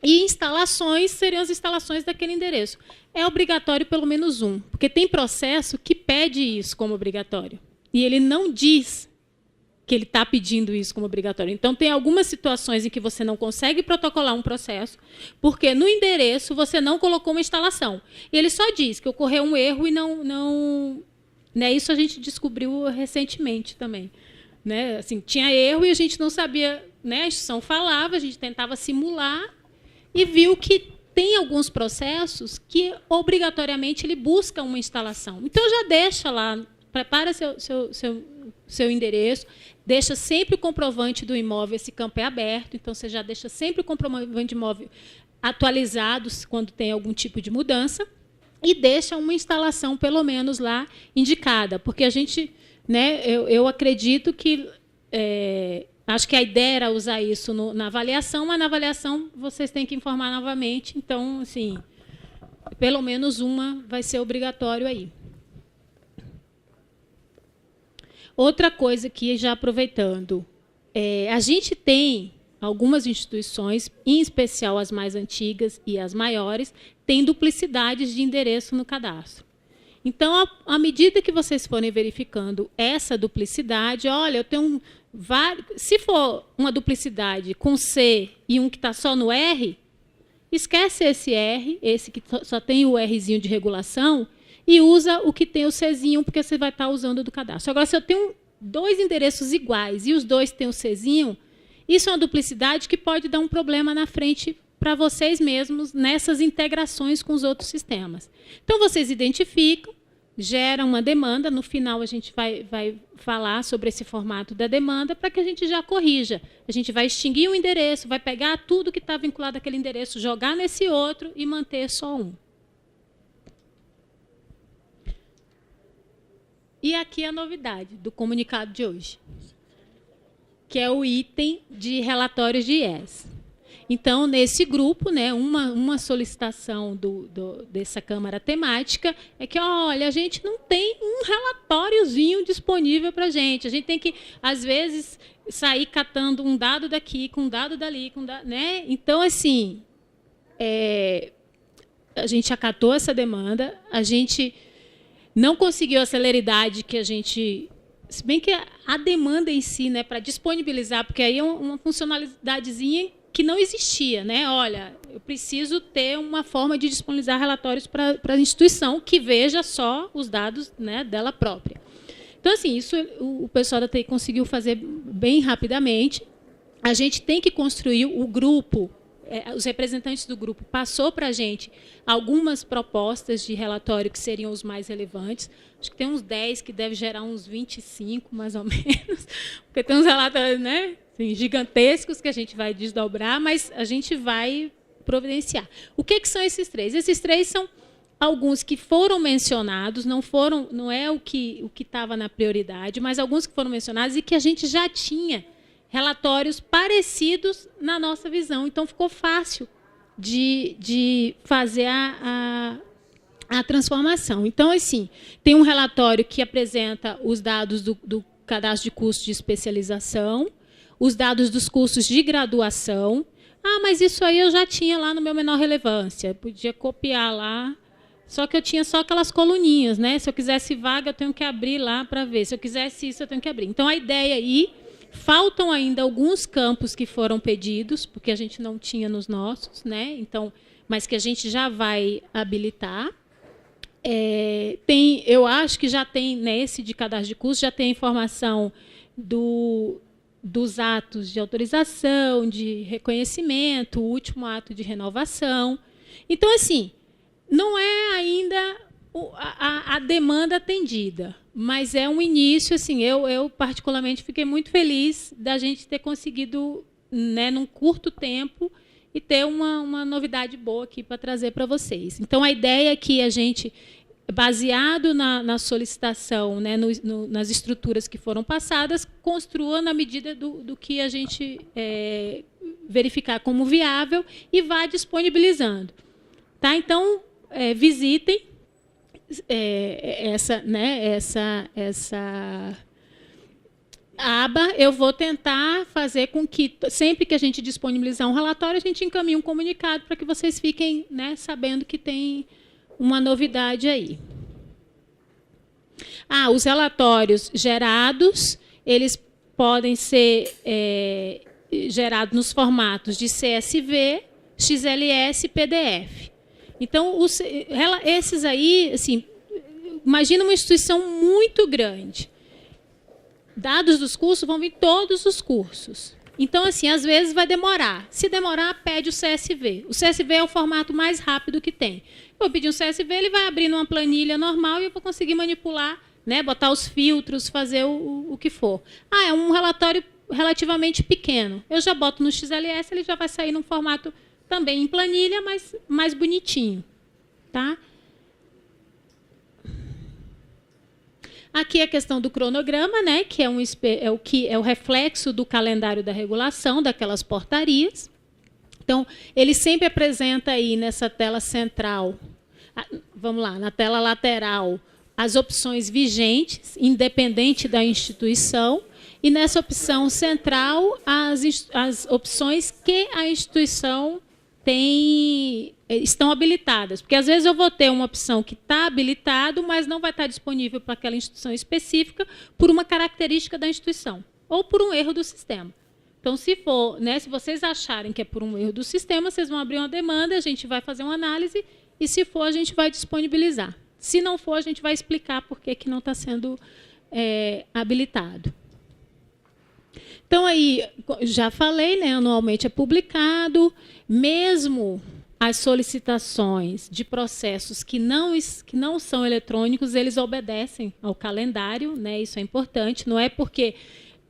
Speaker 2: e instalações seriam as instalações daquele endereço. É obrigatório pelo menos um, porque tem processo que pede isso como obrigatório, e ele não diz que ele está pedindo isso como obrigatório. Então, tem algumas situações em que você não consegue protocolar um processo, porque no endereço você não colocou uma instalação. E ele só diz que ocorreu um erro e não né, isso a gente descobriu recentemente também. Né? Assim, tinha erro e a gente não sabia, né, a instituição falava, a gente tentava simular e viu que tem alguns processos que, obrigatoriamente, ele busca uma instalação. Então, já deixa lá, prepara seu endereço, deixa sempre o comprovante do imóvel, esse campo é aberto, então você já deixa sempre o comprovante de imóvel atualizado quando tem algum tipo de mudança, e deixa uma instalação, pelo menos, lá indicada. Porque a gente, né, eu acredito que... acho que a ideia era usar isso na avaliação, mas na avaliação vocês têm que informar novamente. Então, assim, pelo menos uma vai ser obrigatório aí. Outra coisa que, já aproveitando, a gente tem algumas instituições, em especial as mais antigas e as maiores, têm duplicidades de endereço no cadastro. Então, à medida que vocês forem verificando essa duplicidade, olha, eu tenho vários. Se for uma duplicidade com C e um que está só no R, esquece esse R, esse que só tem o Rzinho de regulação, e usa o que tem o Czinho, porque você vai estar usando do cadastro. Agora, se eu tenho dois endereços iguais e os dois têm o Czinho, isso é uma duplicidade que pode dar um problema na frente para vocês mesmos nessas integrações com os outros sistemas. Então, vocês identificam, geram uma demanda, no final a gente vai falar sobre esse formato da demanda para que a gente já corrija. A gente vai extinguir o endereço, vai pegar tudo que está vinculado àquele endereço, jogar nesse outro e manter só um. E aqui a novidade do comunicado de hoje, que é o item de relatórios de IES. Então, nesse grupo, né, uma solicitação dessa Câmara temática é que, olha, a gente não tem um relatóriozinho disponível para a gente tem que, às vezes, sair catando um dado daqui, com um dado dali, né? Então, assim, a gente acatou essa demanda, a gente não conseguiu a celeridade que a gente... Se bem que a demanda em si, né, para disponibilizar, porque aí é uma funcionalidadezinha que não existia, né? Olha, eu preciso ter uma forma de disponibilizar relatórios para a instituição que veja só os dados, né, dela própria. Então, assim, isso o pessoal da TI conseguiu fazer bem rapidamente. A gente tem que construir o grupo, os representantes do grupo passou para a gente algumas propostas de relatório que seriam os mais relevantes. Acho que tem uns 10 que deve gerar uns 25, mais ou menos, porque tem uns relatórios, né, assim, gigantescos que a gente vai desdobrar, mas a gente vai providenciar. O que são esses três? Esses três são alguns que foram mencionados, não é o que estava na prioridade, mas alguns que foram mencionados e que a gente já tinha relatórios parecidos na nossa visão. Então, ficou fácil de fazer a transformação. Então, assim, tem um relatório que apresenta os dados do cadastro de cursos de especialização, os dados dos cursos de graduação. Ah, mas isso aí eu já tinha lá no meu menor relevância. Podia copiar lá. Só que eu tinha só aquelas coluninhas, né? Se eu quisesse vaga, eu tenho que abrir lá para ver. Se eu quisesse isso, eu tenho que abrir. Então, a ideia aí, faltam ainda alguns campos que foram pedidos, porque a gente não tinha nos nossos, né? Então, mas que a gente já vai habilitar. Eu acho que já tem, nesse de cadastro de curso, já tem a informação dos atos de autorização, de reconhecimento, o último ato de renovação. Então, assim, não é ainda a demanda atendida, mas é um início. Assim, eu particularmente fiquei muito feliz da gente ter conseguido, né, num curto tempo, e ter uma novidade boa aqui para trazer para vocês. Então, a ideia é que a gente, baseado na solicitação, né, nas estruturas que foram passadas, construa na medida do que a gente verificar como viável e vá disponibilizando. Tá? Então, visitem essa aba. Eu vou tentar fazer com que, sempre que a gente disponibilizar um relatório, a gente encaminhe um comunicado para que vocês fiquem, né, sabendo que tem uma novidade aí. Os relatórios gerados, eles podem ser gerados nos formatos de CSV, XLS e PDF. Então, esses aí, assim, imagina uma instituição muito grande. Dados dos cursos vão vir todos os cursos. Então, assim, às vezes vai demorar. Se demorar, pede o CSV. O CSV é o formato mais rápido que tem. Eu vou pedir um CSV, ele vai abrir numa planilha normal e eu vou conseguir manipular, né, botar os filtros, fazer o que for. É um relatório relativamente pequeno. Eu já boto no XLS, ele já vai sair num formato também em planilha, mas mais bonitinho. Tá? Aqui a questão do cronograma, né, que é o reflexo do calendário da regulação, daquelas portarias. Então, ele sempre apresenta aí nessa tela central, vamos lá, na tela lateral, as opções vigentes, independente da instituição, e nessa opção central, as opções que a instituição estão habilitadas. Porque, às vezes, eu vou ter uma opção que está habilitado, mas não vai estar disponível para aquela instituição específica por uma característica da instituição ou por um erro do sistema. Então, se for, né, se vocês acharem que é por um erro do sistema, vocês vão abrir uma demanda, a gente vai fazer uma análise e, se for, a gente vai disponibilizar. Se não for, a gente vai explicar por que não está sendo habilitado. Então, aí, já falei, né, anualmente é publicado, mesmo as solicitações de processos que não são eletrônicos, eles obedecem ao calendário, né, isso é importante, não é porque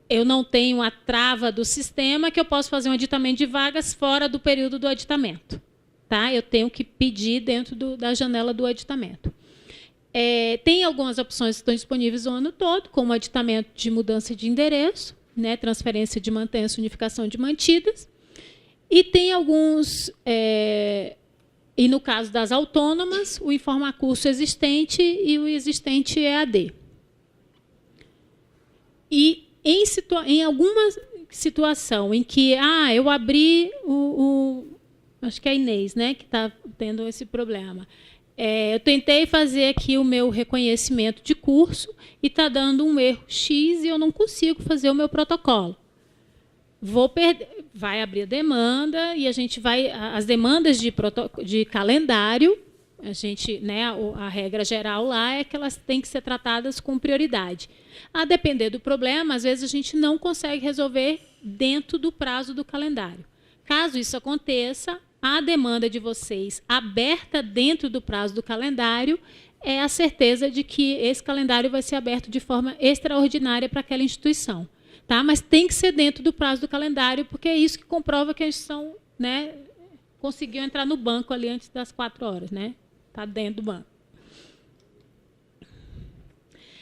Speaker 2: eu não tenho a trava do sistema que eu posso fazer um aditamento de vagas fora do período do aditamento. Tá? Eu tenho que pedir dentro da janela do aditamento. Tem algumas opções que estão disponíveis o ano todo, como aditamento de mudança de endereço, né, transferência de mantença, unificação de mantidas. E tem alguns, e no caso das autônomas, o informacurso existente e o existente EAD. E em alguma situação em que eu abri acho que é a Inês, né, que está tendo esse problema. Eu tentei fazer aqui o meu reconhecimento de curso e está dando um erro X e eu não consigo fazer o meu protocolo. Vai abrir a demanda e a gente vai... As demandas de calendário, né, a regra geral lá é que elas têm que ser tratadas com prioridade. A depender do problema, às vezes a gente não consegue resolver dentro do prazo do calendário. Caso isso aconteça, a demanda de vocês aberta dentro do prazo do calendário é a certeza de que esse calendário vai ser aberto de forma extraordinária para aquela instituição. Tá? Mas tem que ser dentro do prazo do calendário, porque é isso que comprova que a instituição, né, conseguiu entrar no banco ali antes das 4 horas. Né? está dentro do banco.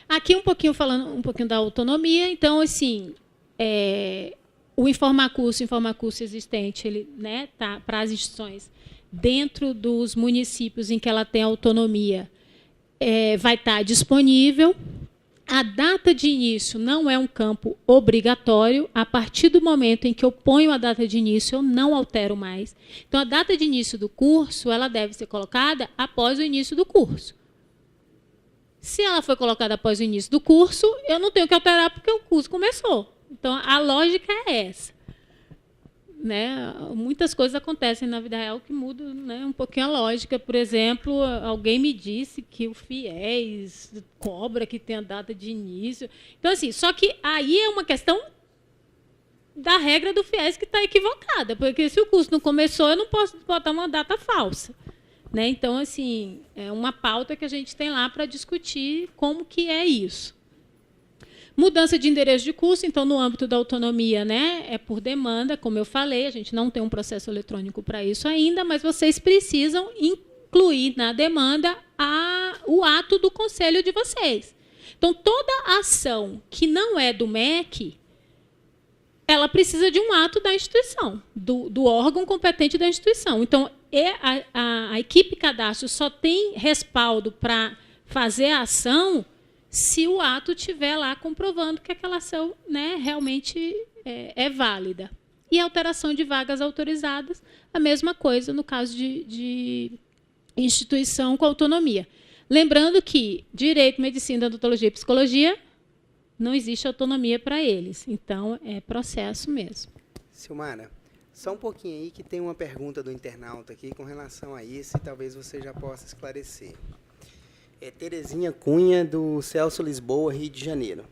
Speaker 2: Aqui falando um pouquinho da autonomia. Então, assim, o informacurso existente, ele, né, tá para as instituições dentro dos municípios em que ela tem autonomia, vai estar disponível. A data de início não é um campo obrigatório. A partir do momento em que eu ponho a data de início, eu não altero mais. Então, a data de início do curso, ela deve ser colocada após o início do curso. Se ela foi colocada após o início do curso, eu não tenho que alterar porque o curso começou. Então, a lógica é essa. Né? Muitas coisas acontecem na vida real que mudam, né, um pouquinho a lógica. Por exemplo, alguém me disse que o FIES cobra que tem a data de início. Então, assim, só que aí é uma questão da regra do FIES que está equivocada, porque se o curso não começou, eu não posso botar uma data falsa. Né? Então, assim, é uma pauta que a gente tem lá para discutir como que é isso. Mudança de endereço de curso, então, no âmbito da autonomia, né, é por demanda, como eu falei, a gente não tem um processo eletrônico para isso ainda, mas vocês precisam incluir na demanda o ato do conselho de vocês. Então, toda ação que não é do MEC, ela precisa de um ato da instituição, do órgão competente da instituição. Então, a equipe cadastro só tem respaldo para fazer a ação se o ato estiver lá comprovando que aquela ação, né, realmente é válida. E alteração de vagas autorizadas, a mesma coisa no caso de instituição com autonomia. Lembrando que direito, medicina, odontologia e psicologia, não existe autonomia para eles. Então, é processo mesmo.
Speaker 1: Silmara, só um pouquinho aí que tem uma pergunta do internauta aqui com relação a isso e talvez você já possa esclarecer. Terezinha Cunha, do Celso Lisboa, Rio de Janeiro.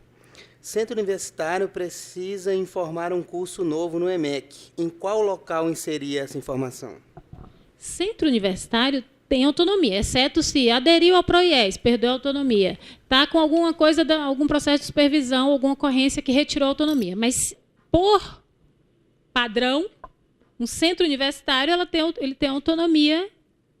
Speaker 1: Centro Universitário precisa informar um curso novo no EMEC. Em qual local inserir essa informação?
Speaker 2: Centro Universitário tem autonomia, exceto se aderiu ao PROIES, perdeu a autonomia, está com alguma coisa, algum processo de supervisão, alguma ocorrência que retirou a autonomia. Mas, por padrão, um centro universitário ele tem autonomia.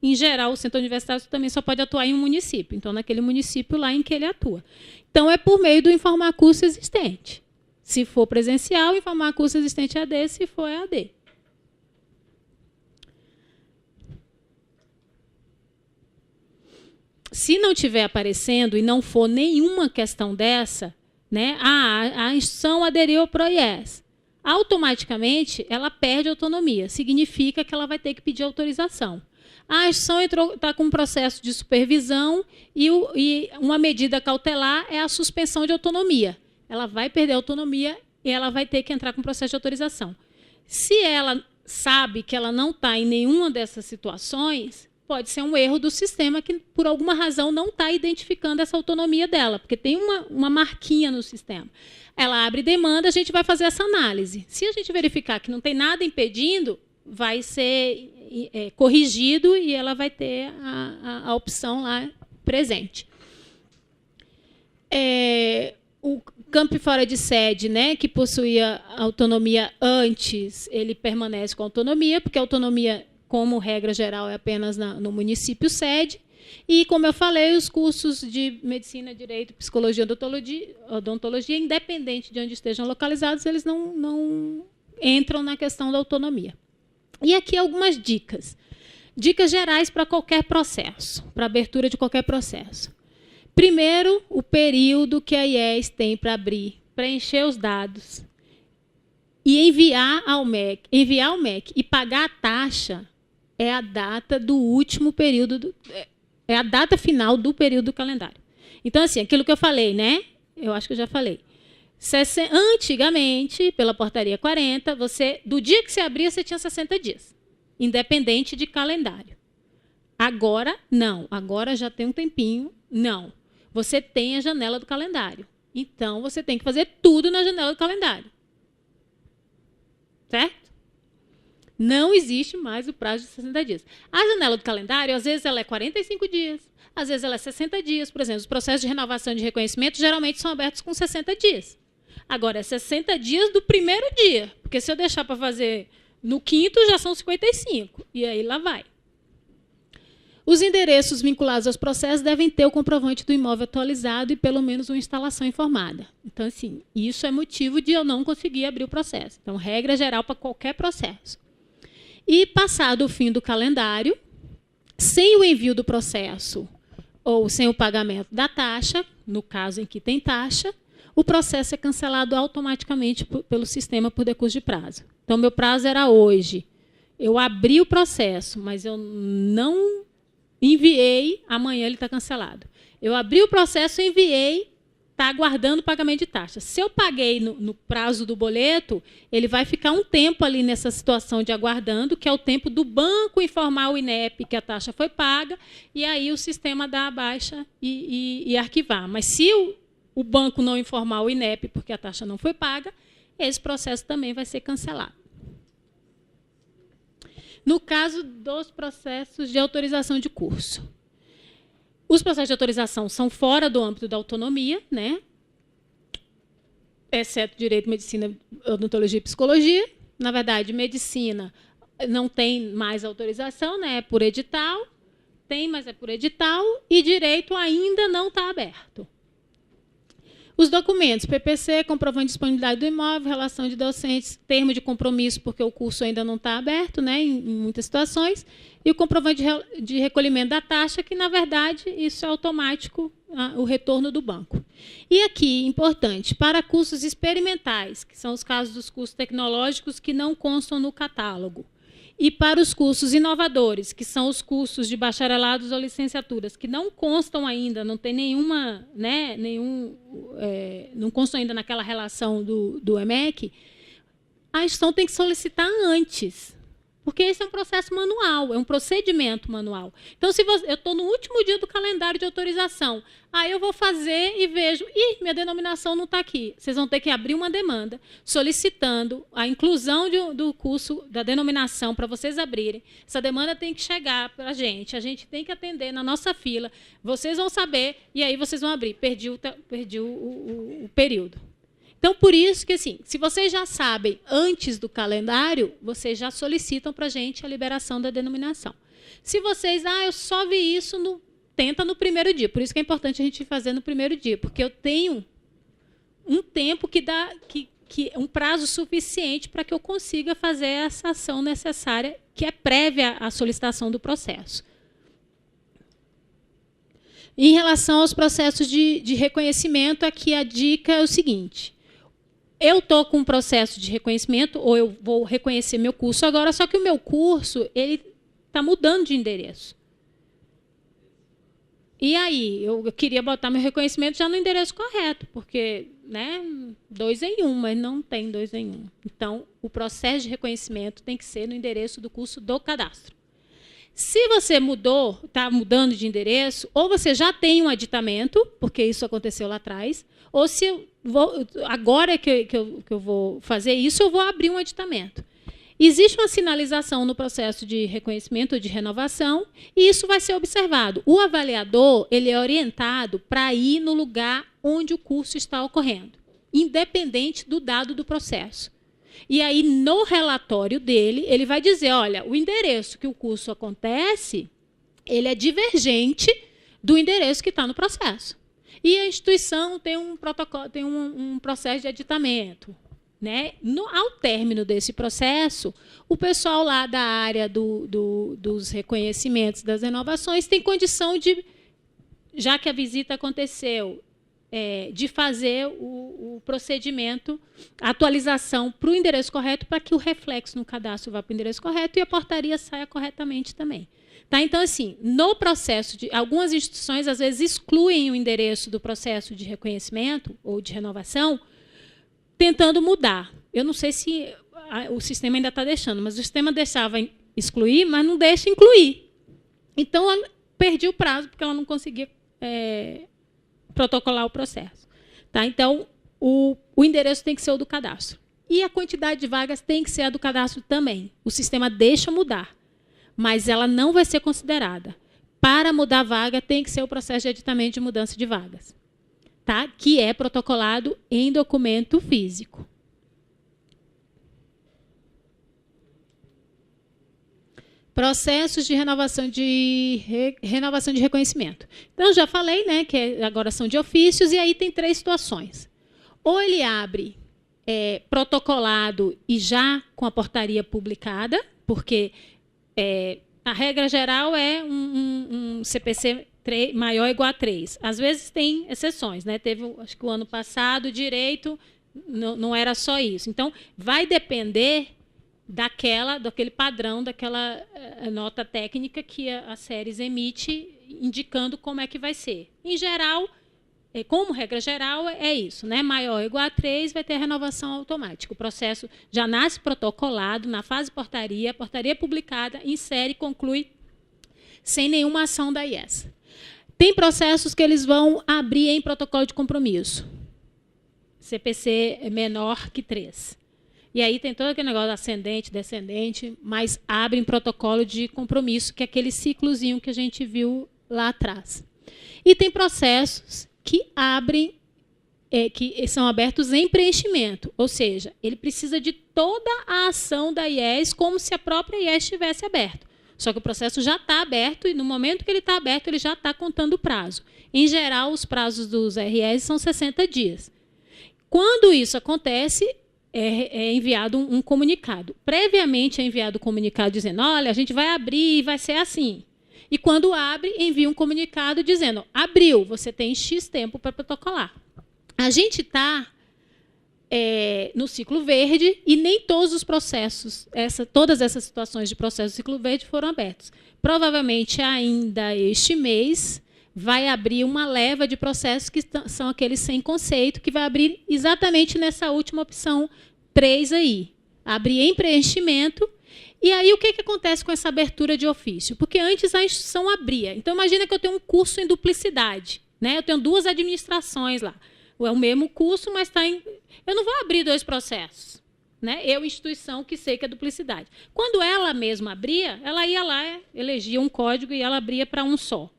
Speaker 2: Em geral, o centro universitário também só pode atuar em um município. Então, naquele município lá em que ele atua. Então, é por meio do informar-curso existente. Se for presencial, informar-curso existente é AD. Se for, é AD. Se não estiver aparecendo e não for nenhuma questão dessa, né, a instituição aderiu ao PROIES, automaticamente ela perde autonomia. Significa que ela vai ter que pedir autorização. A instituição está com um processo de supervisão e uma medida cautelar é a suspensão de autonomia. Ela vai perder a autonomia e ela vai ter que entrar com um processo de autorização. Se ela sabe que ela não está em nenhuma dessas situações, pode ser um erro do sistema que, por alguma razão, não está identificando essa autonomia dela, porque tem uma marquinha no sistema. Ela abre demanda, a gente vai fazer essa análise. Se a gente verificar que não tem nada impedindo, vai ser corrigido e ela vai ter a opção lá presente. O campo fora de sede, né, que possuía autonomia antes, ele permanece com autonomia, porque a autonomia, como regra geral, é apenas no município sede. E, como eu falei, os cursos de medicina, direito, psicologia e odontologia, independente de onde estejam localizados, eles não entram na questão da autonomia. E aqui algumas dicas. Dicas gerais para qualquer processo, para abertura de qualquer processo. Primeiro, o período que a IES tem para abrir, preencher os dados e enviar ao MEC. Enviar ao MEC e pagar a taxa é a data do último período, é a data final do período do calendário. Então, assim, aquilo que eu falei, né? Eu acho que eu já falei. Antigamente, pela portaria 40, do dia que você abria, você tinha 60 dias, independente de calendário. Agora, não. Agora já tem um tempinho, não. Você tem a janela do calendário. Então, você tem que fazer tudo na janela do calendário. Certo? Não existe mais o prazo de 60 dias. A janela do calendário, às vezes, ela é 45 dias, às vezes ela é 60 dias. Por exemplo, os processos de renovação de reconhecimento geralmente são abertos com 60 dias. Agora, é 60 dias do primeiro dia, porque se eu deixar para fazer no quinto, já são 55. E aí lá vai. Os endereços vinculados aos processos devem ter o comprovante do imóvel atualizado e pelo menos uma instalação informada. Então, assim, isso é motivo de eu não conseguir abrir o processo. Então, regra geral para qualquer processo. E, passado o fim do calendário, sem o envio do processo ou sem o pagamento da taxa, no caso em que tem taxa, o processo é cancelado automaticamente pelo sistema por decurso de prazo. Então, meu prazo era hoje. Eu abri o processo, mas eu não enviei, amanhã ele está cancelado. Eu abri o processo, enviei, está aguardando o pagamento de taxa. Se eu paguei no prazo do boleto, ele vai ficar um tempo ali nessa situação de aguardando, que é o tempo do banco informar o INEP que a taxa foi paga, e aí o sistema dá a baixa e arquivar. Mas se o banco não informar o INEP porque a taxa não foi paga, esse processo também vai ser cancelado. No caso dos processos de autorização de curso. Os processos de autorização são fora do âmbito da autonomia, né? Exceto direito, medicina, odontologia e psicologia. Na verdade, medicina não tem mais autorização, né? É por edital. Tem, mas é por edital. E direito ainda não está aberto. Os documentos, PPC, comprovante de disponibilidade do imóvel, relação de docentes, termo de compromisso, porque o curso ainda não está aberto, né, em muitas situações, e o comprovante de recolhimento da taxa, que, na verdade, isso é automático, o retorno do banco. E aqui, importante, para cursos experimentais, que são os casos dos cursos tecnológicos que não constam no catálogo, e para os cursos inovadores, que são os cursos de bacharelados ou licenciaturas, que não constam ainda, não tem nenhuma, né, não constam ainda naquela relação do EMEC, a instituição tem que solicitar antes, porque esse é um processo manual, é um procedimento manual. Então, se eu estou no último dia do calendário de autorização, aí eu vou fazer e vejo, minha denominação não está aqui. Vocês vão ter que abrir uma demanda solicitando a inclusão do curso da denominação para vocês abrirem. Essa demanda tem que chegar para a gente tem que atender na nossa fila, vocês vão saber e aí vocês vão abrir. Perdi o período. Então, por isso que, assim, se vocês já sabem antes do calendário, vocês já solicitam para a gente a liberação da denominação. Se vocês, eu só vi isso, tenta no primeiro dia. Por isso que é importante a gente fazer no primeiro dia, porque eu tenho um tempo que dá um prazo suficiente para que eu consiga fazer essa ação necessária, que é prévia à solicitação do processo. Em relação aos processos de reconhecimento, aqui a dica é o seguinte: eu estou com um processo de reconhecimento, ou eu vou reconhecer meu curso agora, só que o meu curso está mudando de endereço. E aí, eu queria botar meu reconhecimento já no endereço correto, porque, né, 2 em 1, mas não tem 2 em 1. Então, o processo de reconhecimento tem que ser no endereço do curso do cadastro. Se você está mudando de endereço, ou você já tem um aditamento, porque isso aconteceu lá atrás, ou se agora que eu vou fazer isso, eu vou abrir um aditamento. Existe uma sinalização no processo de reconhecimento ou de renovação, e isso vai ser observado. O avaliador ele é orientado para ir no lugar onde o curso está ocorrendo, independente do dado do processo. E aí, no relatório dele, ele vai dizer, olha, o endereço que o curso acontece, ele é divergente do endereço que está no processo. E a instituição tem um protocolo, tem um processo de aditamento. Né? Ao término desse processo, o pessoal lá da área dos reconhecimentos das renovações tem condição de, já que a visita aconteceu, de fazer o procedimento, a atualização para o endereço correto, para que o reflexo no cadastro vá para o endereço correto e a portaria saia corretamente também. Tá? Então, assim, no processo algumas instituições, às vezes, excluem o endereço do processo de reconhecimento ou de renovação, tentando mudar. Eu não sei se o sistema ainda está deixando, mas o sistema deixava excluir, mas não deixa incluir. Então, ela perdi o prazo, porque ela não conseguia protocolar o processo. Tá? Então, o endereço tem que ser o do cadastro. E a quantidade de vagas tem que ser a do cadastro também. O sistema deixa mudar, mas ela não vai ser considerada. Para mudar a vaga, tem que ser o processo de aditamento de mudança de vagas. Tá? Que é protocolado em documento físico. Processos de renovação de reconhecimento. Então, já falei, né, que agora são de ofícios, e aí tem 3 situações. Ou ele abre protocolado e já com a portaria publicada, porque a regra geral é um CPC maior ou igual a 3. Às vezes tem exceções, né? Teve, acho que o ano passado, o direito não era só isso. Então, vai depender daquele padrão, daquela nota técnica que a SERES emite, indicando como é que vai ser. Em geral, como regra geral, é isso, né? Maior ou igual a 3 vai ter a renovação automática. O processo já nasce protocolado, na fase portaria, portaria publicada, insere e conclui sem nenhuma ação da IES. Tem processos que eles vão abrir em protocolo de compromisso. CPC é menor que 3. E aí tem todo aquele negócio ascendente, descendente, mas abre em protocolo de compromisso, que é aquele ciclozinho que a gente viu lá atrás. E tem processos que abrem, que são abertos em preenchimento, ou seja, ele precisa de toda a ação da IES como se a própria IES estivesse aberta. Só que o processo já está aberto e, no momento que ele está aberto, ele já está contando o prazo. Em geral, os prazos dos RS são 60 dias. Quando isso acontece, é enviado um comunicado. Previamente é enviado um comunicado dizendo, olha, a gente vai abrir e vai ser assim. E quando abre, envia um comunicado dizendo, abriu, você tem X tempo para protocolar. A gente está no ciclo verde e nem todos os processos, todas essas situações de processo do ciclo verde foram abertos. Provavelmente, ainda este mês, vai abrir uma leva de processos que são aqueles sem conceito, que vai abrir exatamente nessa última opção 3 aí. Abrir em preenchimento. E aí, o que acontece com essa abertura de ofício? Porque antes a instituição abria. Então, imagina que eu tenho um curso em duplicidade, né? Eu tenho 2 administrações lá. É o mesmo curso, mas está em... Eu não vou abrir 2 processos, né? Eu, instituição, que sei que é duplicidade. Quando ela mesma abria, ela ia lá, elegia um código e ela abria para um só.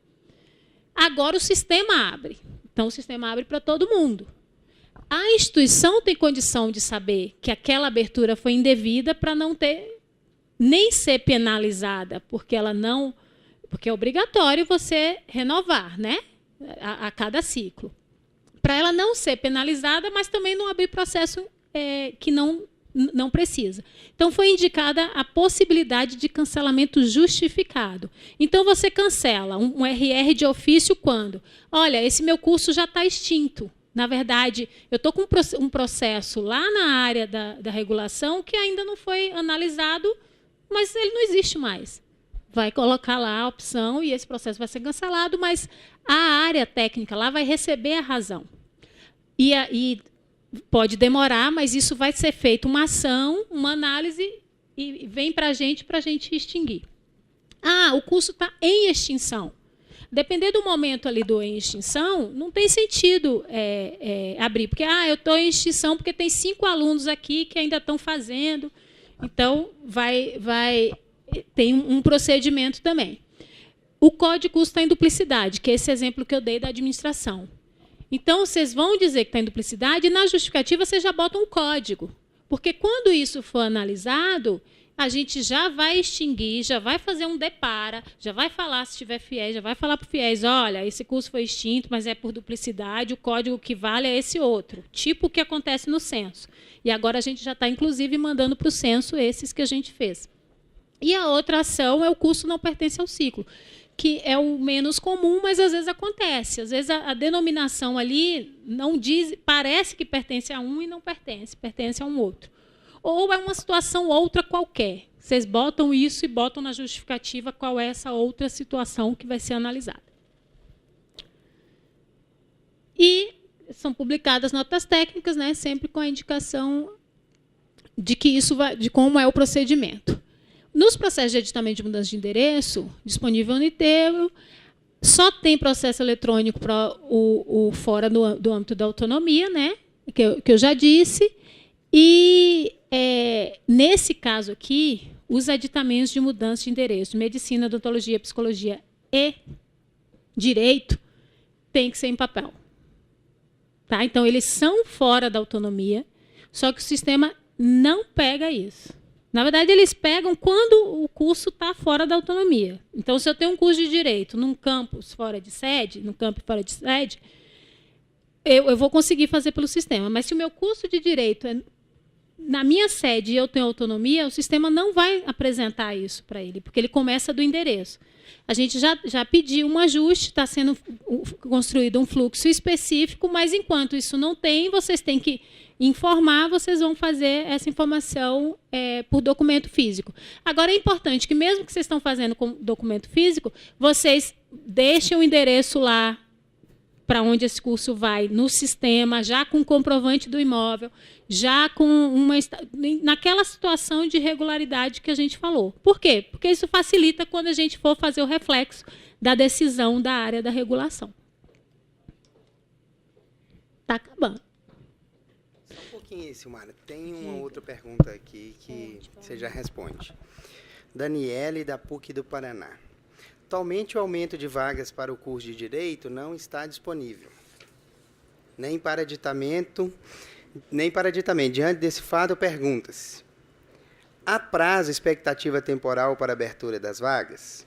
Speaker 2: Agora o sistema abre. Então, o sistema abre para todo mundo. A instituição tem condição de saber que aquela abertura foi indevida para não ter, nem ser penalizada, porque ela não... Porque é obrigatório você renovar, né? A cada ciclo. Para ela não ser penalizada, mas também não abrir processo que não precisa. Então, foi indicada a possibilidade de cancelamento justificado. Então, você cancela um RR de ofício quando? Olha, esse meu curso já está extinto. Na verdade, eu estou com um processo lá na área da regulação que ainda não foi analisado, mas ele não existe mais. Vai colocar lá a opção e esse processo vai ser cancelado, mas a área técnica lá vai receber a razão. E pode demorar, mas isso vai ser feito uma ação, uma análise, e vem para a gente extinguir. Ah, o curso está em extinção. Dependendo do momento ali do em extinção, não tem sentido abrir. Porque eu estou em extinção porque tem 5 alunos aqui que ainda estão fazendo. Então, tem um procedimento também. O código curso está em duplicidade, que é esse exemplo que eu dei da administração. Então, vocês vão dizer que está em duplicidade e, na justificativa, vocês já botam um código. Porque, quando isso for analisado, a gente já vai extinguir, já vai fazer um depara, já vai falar, se tiver fiéis, já vai falar para o fiéis, olha, esse curso foi extinto, mas é por duplicidade, o código que vale é esse outro, tipo o que acontece no censo. E agora a gente já está, inclusive, mandando para o censo esses que a gente fez. E a outra ação é o curso não pertence ao ciclo, que é o menos comum, mas às vezes acontece. Às vezes a denominação ali não diz, parece que pertence a um e não pertence, pertence a um outro. Ou é uma situação outra qualquer. Vocês botam isso e botam na justificativa qual é essa outra situação que vai ser analisada. E são publicadas notas técnicas, né, sempre com a indicação de que isso de como é o procedimento. Nos processos de editamento de mudança de endereço, disponível no inteiro, só tem processo eletrônico para o fora do âmbito da autonomia, né, que eu já disse, e nesse caso aqui, os editamentos de mudança de endereço, medicina, odontologia, psicologia e direito, tem que ser em papel. Tá? Então, eles são fora da autonomia, só que o sistema não pega isso. Na verdade, eles pegam quando o curso está fora da autonomia. Então, se eu tenho um curso de direito num campus fora de sede, eu vou conseguir fazer pelo sistema. Mas se o meu curso de direito é na minha sede e eu tenho autonomia, o sistema não vai apresentar isso para ele, porque ele começa do endereço. A gente já pediu um ajuste, está sendo construído um fluxo específico, mas enquanto isso não tem, vocês têm que informar, vocês vão fazer essa informação por documento físico. Agora, é importante que, mesmo que vocês estão fazendo com documento físico, vocês deixem o endereço lá para onde esse curso vai, no sistema, já com comprovante do imóvel, já com naquela situação de irregularidade que a gente falou. Por quê? Porque isso facilita quando a gente for fazer o reflexo da decisão da área da regulação. Está acabando.
Speaker 1: Só um pouquinho, Silmara. Tem uma outra pergunta aqui que você já responde. Daniele, da PUC do Paraná. Atualmente, o aumento de vagas para o curso de Direito não está disponível. Nem para aditamento. Diante desse fato, pergunta-se: há prazo, expectativa temporal para a abertura das vagas?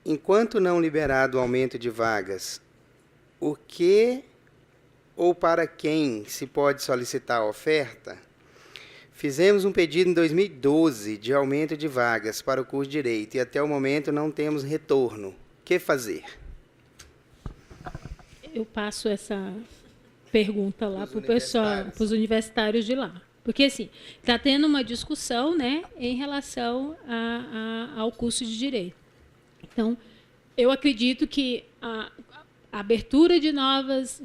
Speaker 1: Enquanto não liberado o aumento de vagas, o que ou para quem se pode solicitar a oferta? Fizemos um pedido em 2012 de aumento de vagas para o curso de Direito e até o momento não temos retorno. O que fazer?
Speaker 2: Eu passo essa pergunta lá para o pessoal, para os universitários de lá. Porque, assim, está tendo uma discussão, né, em relação ao curso de Direito. Então, eu acredito que a abertura de novas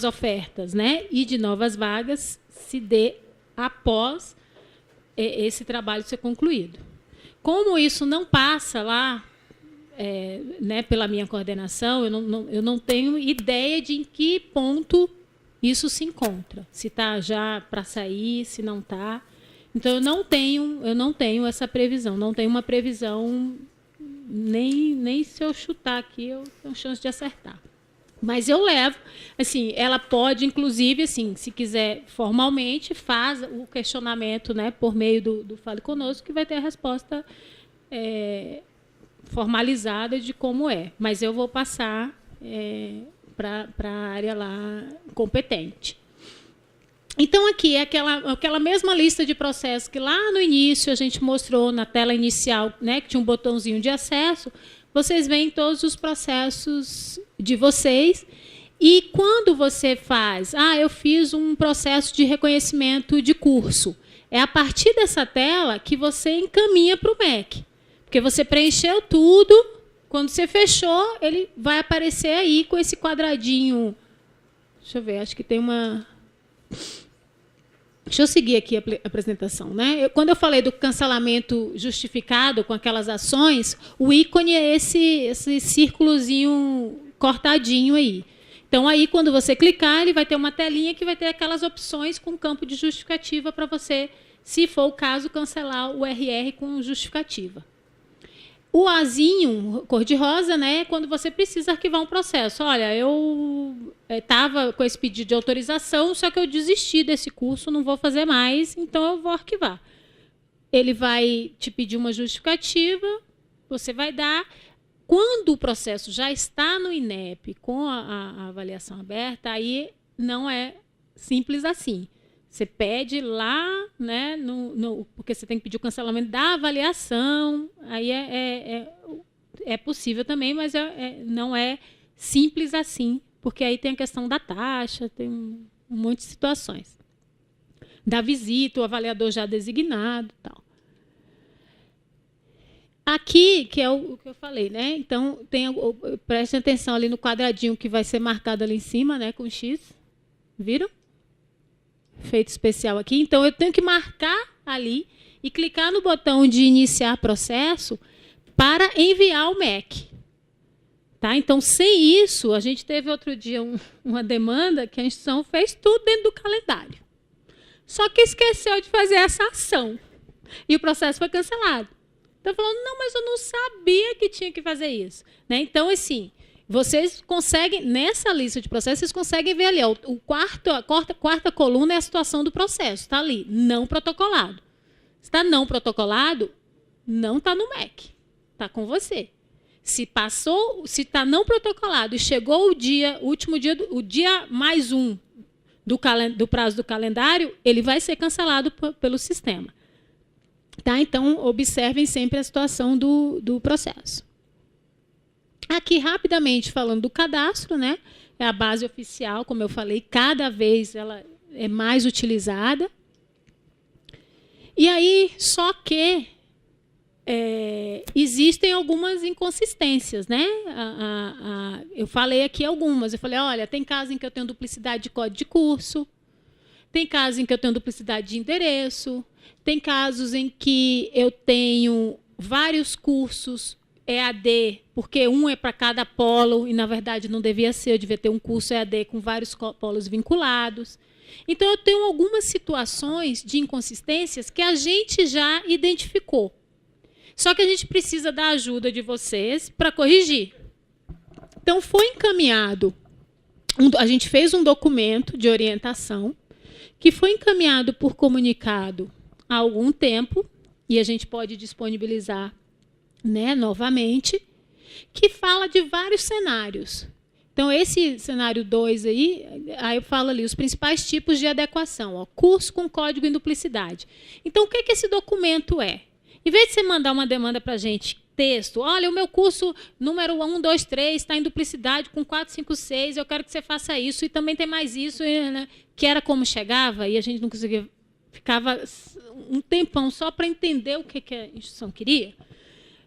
Speaker 2: ofertas, né, e de novas vagas se dê após esse trabalho ser concluído. Como isso não passa lá, né, pela minha coordenação, eu não tenho ideia de em que ponto isso se encontra. Se está já para sair, se não está. Então, eu não tenho essa previsão. Não tenho uma previsão, nem se eu chutar aqui, eu tenho chance de acertar. Mas eu levo, assim, ela pode, inclusive, assim, se quiser formalmente, faz o questionamento, né, por meio do Fale Conosco, que vai ter a resposta formalizada de como é. Mas eu vou passar para a área lá competente. Então, aqui é aquela mesma lista de processos que lá no início a gente mostrou na tela inicial, né, que tinha um botãozinho de acesso. Vocês veem todos os processos de vocês. E quando você faz, eu fiz um processo de reconhecimento de curso, é a partir dessa tela que você encaminha para o MEC. Porque você preencheu tudo, quando você fechou, ele vai aparecer aí com esse quadradinho. Deixa eu ver, acho que tem uma... Deixa eu seguir aqui a apresentação, né? Quando eu falei do cancelamento justificado com aquelas ações, o ícone é esse círculozinho cortadinho aí. Então, aí, quando você clicar, ele vai ter uma telinha que vai ter aquelas opções com campo de justificativa para você, se for o caso, cancelar o RR com justificativa. O Azinho, cor-de-rosa, né, é quando você precisa arquivar um processo. Olha, eu estava com esse pedido de autorização, só que eu desisti desse curso, não vou fazer mais, então eu vou arquivar. Ele vai te pedir uma justificativa, você vai dar. Quando o processo já está no INEP com a avaliação aberta, aí não é simples assim. Você pede lá, né, porque você tem que pedir o cancelamento da avaliação, aí é possível também, mas não é simples assim, porque aí tem a questão da taxa, tem um monte de situações. Da visita, o avaliador já designado e tal. Aqui, que é o que eu falei, né? Então, preste atenção ali no quadradinho que vai ser marcado ali em cima, né, com X. Viram? Feito especial aqui. Então, eu tenho que marcar ali e clicar no botão de iniciar processo para enviar o MEC. Tá? Então, sem isso, a gente teve outro dia uma demanda que a instituição fez tudo dentro do calendário. Só que esqueceu de fazer essa ação. E o processo foi cancelado. Então, falando, não, mas eu não sabia que tinha que fazer isso. Né? Então, assim, Vocês conseguem, nessa lista de processos, vocês conseguem ver ali, ó, a quarta coluna é a situação do processo, está ali, não protocolado. Se está não protocolado, não está no MEC, está com você. Se está não protocolado e chegou o último dia, o dia mais um do prazo do calendário, ele vai ser cancelado pelo sistema. Tá? Então, observem sempre a situação do processo. Aqui, rapidamente, falando do cadastro, né? É a base oficial, como eu falei, cada vez ela é mais utilizada. E aí, só que existem algumas inconsistências, né? Eu falei aqui algumas. Eu falei, olha, tem casos em que eu tenho duplicidade de código de curso, tem casos em que eu tenho duplicidade de endereço, tem casos em que eu tenho vários cursos EAD, porque um é para cada polo, e, na verdade, não devia ser, eu devia ter um curso EAD com vários polos vinculados. Então, eu tenho algumas situações de inconsistências que a gente já identificou. Só que a gente precisa da ajuda de vocês para corrigir. Então, foi encaminhado, a gente fez um documento de orientação que foi encaminhado por comunicado há algum tempo, e a gente pode disponibilizar, né, novamente, que fala de vários cenários. Então, esse cenário 2 aí eu falo ali os principais tipos de adequação. Ó, curso com código em duplicidade. Então, o que esse documento é? Em vez de você mandar uma demanda para a gente, texto, olha, o meu curso número 1, 2, 3 está em duplicidade com 4, 5, 6, eu quero que você faça isso, e também tem mais isso, né, que era como chegava, e a gente não conseguia, ficava um tempão só para entender o que a instituição queria.